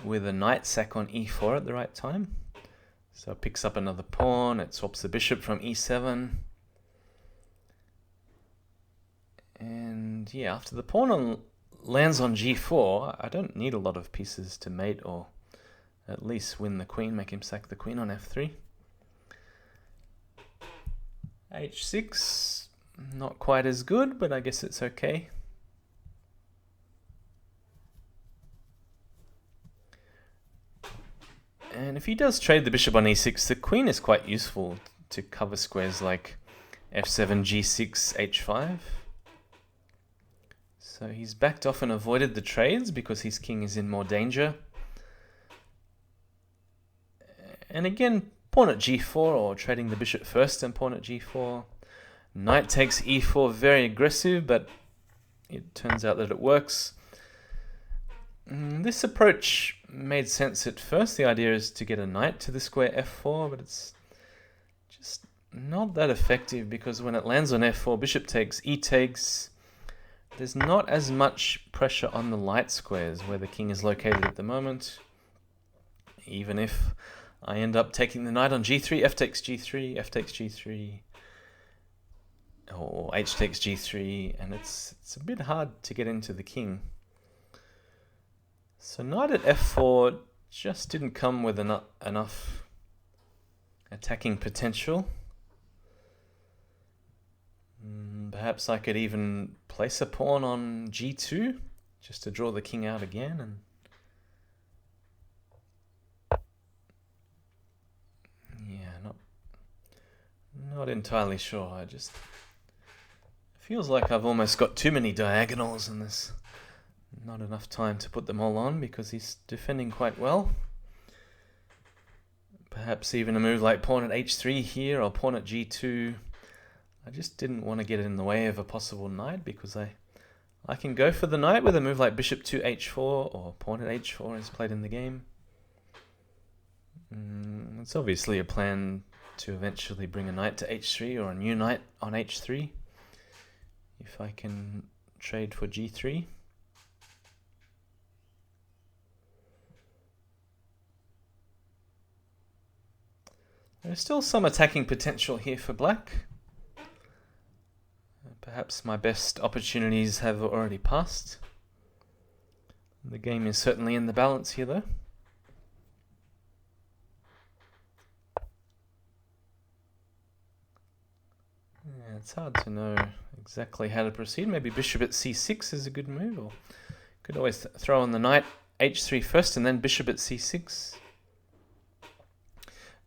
with a knight sack on e4 at the right time. So it picks up another pawn, it swaps the bishop from e7. And yeah, after the pawn lands on g4, I don't need a lot of pieces to mate or at least win the queen, make him sack the queen on f3. h6, not quite as good, but I guess it's okay. And if he does trade the bishop on e6, the queen is quite useful to cover squares like f7, g6, h5. So he's backed off and avoided the trades because his king is in more danger. And again, pawn at g4 or trading the bishop first and pawn at g4. Knight takes e4, very aggressive, but it turns out that it works. This approach made sense at first. The idea is to get a knight to the square f4, but it's just not that effective because when it lands on f4, bishop takes, e takes. There's not as much pressure on the light squares where the king is located at the moment. Even if I end up taking the knight on g3, f takes g3, f takes g3, or h takes g3, and it's a bit hard to get into the king. So knight at f4 just didn't come with enough attacking potential. Perhaps I could even place a pawn on g2 just to draw the king out again. And yeah, not entirely sure. It feels like I've almost got too many diagonals and there's not enough time to put them all on because he's defending quite well. Perhaps even a move like pawn at h3 here or pawn at g2. I just didn't want to get in the way of a possible knight because I can go for the knight with a move like bishop to h4 or pawn at h4 is played in the game. It's obviously a plan to eventually bring a knight to h3 or a new knight on h3 if I can trade for g3. There's still some attacking potential here for black. Perhaps my best opportunities have already passed. The game is certainly in the balance here though. Yeah, it's hard to know exactly how to proceed. Maybe bishop at c6 is a good move, or could always throw on the knight h3 first and then bishop at c6.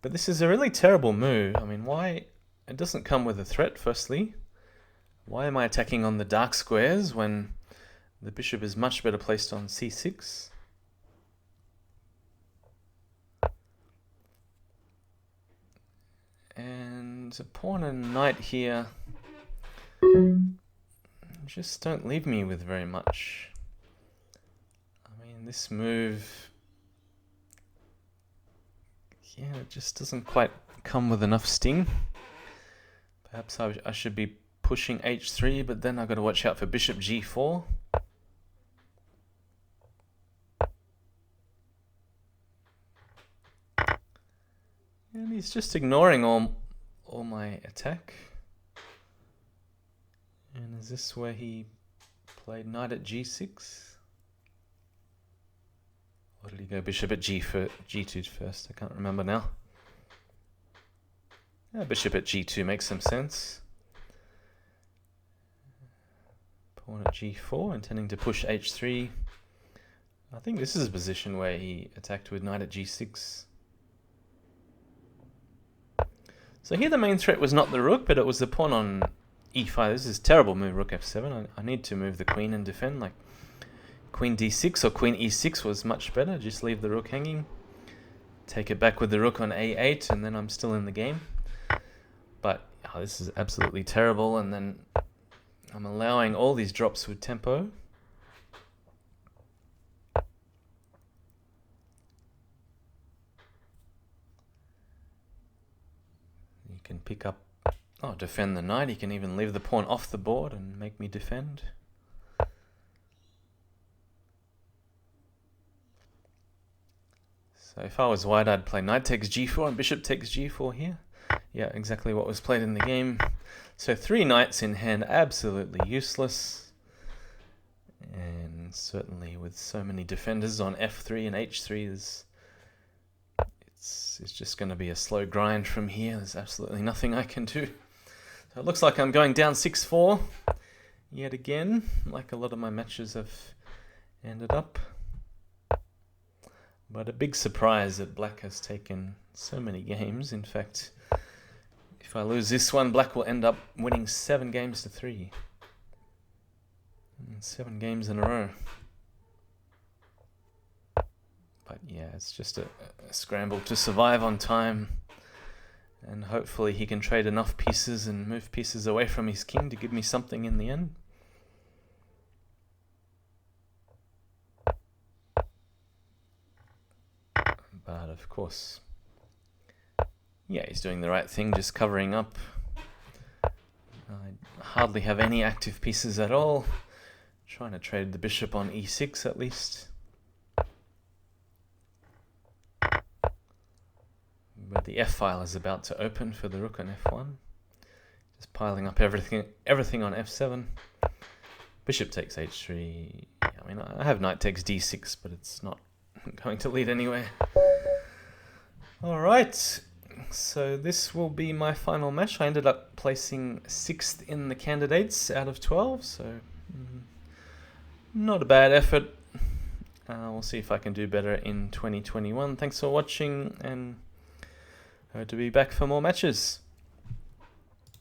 But this is a really terrible move. I mean, why? It doesn't come with a threat, firstly. Why am I attacking on the dark squares when the bishop is much better placed on c6? And a pawn and knight here just don't leave me with very much. I mean, this move, yeah, it just doesn't quite come with enough sting. Perhaps I should be pushing h3, but then I've got to watch out for bishop g4. And he's just ignoring all my attack. And is this where he played knight at g6? Or did he go bishop at g2 first? I can't remember now. Yeah, bishop at g2 makes some sense. Pawn at g4, intending to push h3. I think this is a position where he attacked with knight at g6. So here the main threat was not the rook, but it was the pawn on e5. This is a terrible move, rook f7. I need to move the queen and defend. Like queen d6 or queen e6 was much better. Just leave the rook hanging. Take it back with the rook on a8, and then I'm still in the game. But this is absolutely terrible. And then I'm allowing all these drops with tempo. You can pick up, defend the knight. He can even leave the pawn off the board and make me defend. So if I was white, I'd play knight takes g4 and bishop takes g4 here. Yeah, exactly what was played in the game. So 3 knights in hand, absolutely useless. And certainly with so many defenders on f3 and h3, it's just going to be a slow grind from here. There's absolutely nothing I can do. So it looks like I'm going down 6-4 yet again, like a lot of my matches have ended up. But a big surprise that black has taken so many games. In fact, if I lose this one, black will end up winning 7 games to 3. 7 games in a row. But yeah, it's just a scramble to survive on time. And hopefully he can trade enough pieces and move pieces away from his king to give me something in the end. But of course, yeah, he's doing the right thing, just covering up. I hardly have any active pieces at all. Trying to trade the bishop on e6 at least. But the f-file is about to open for the rook on f1. Just piling up everything on f7. Bishop takes h3. I mean, I have knight takes d6, but it's not going to lead anywhere. Alright, so this will be my final match. I ended up placing 6th in the candidates out of 12, so not a bad effort. We'll see if I can do better in 2021. Thanks for watching, and hope to be back for more matches.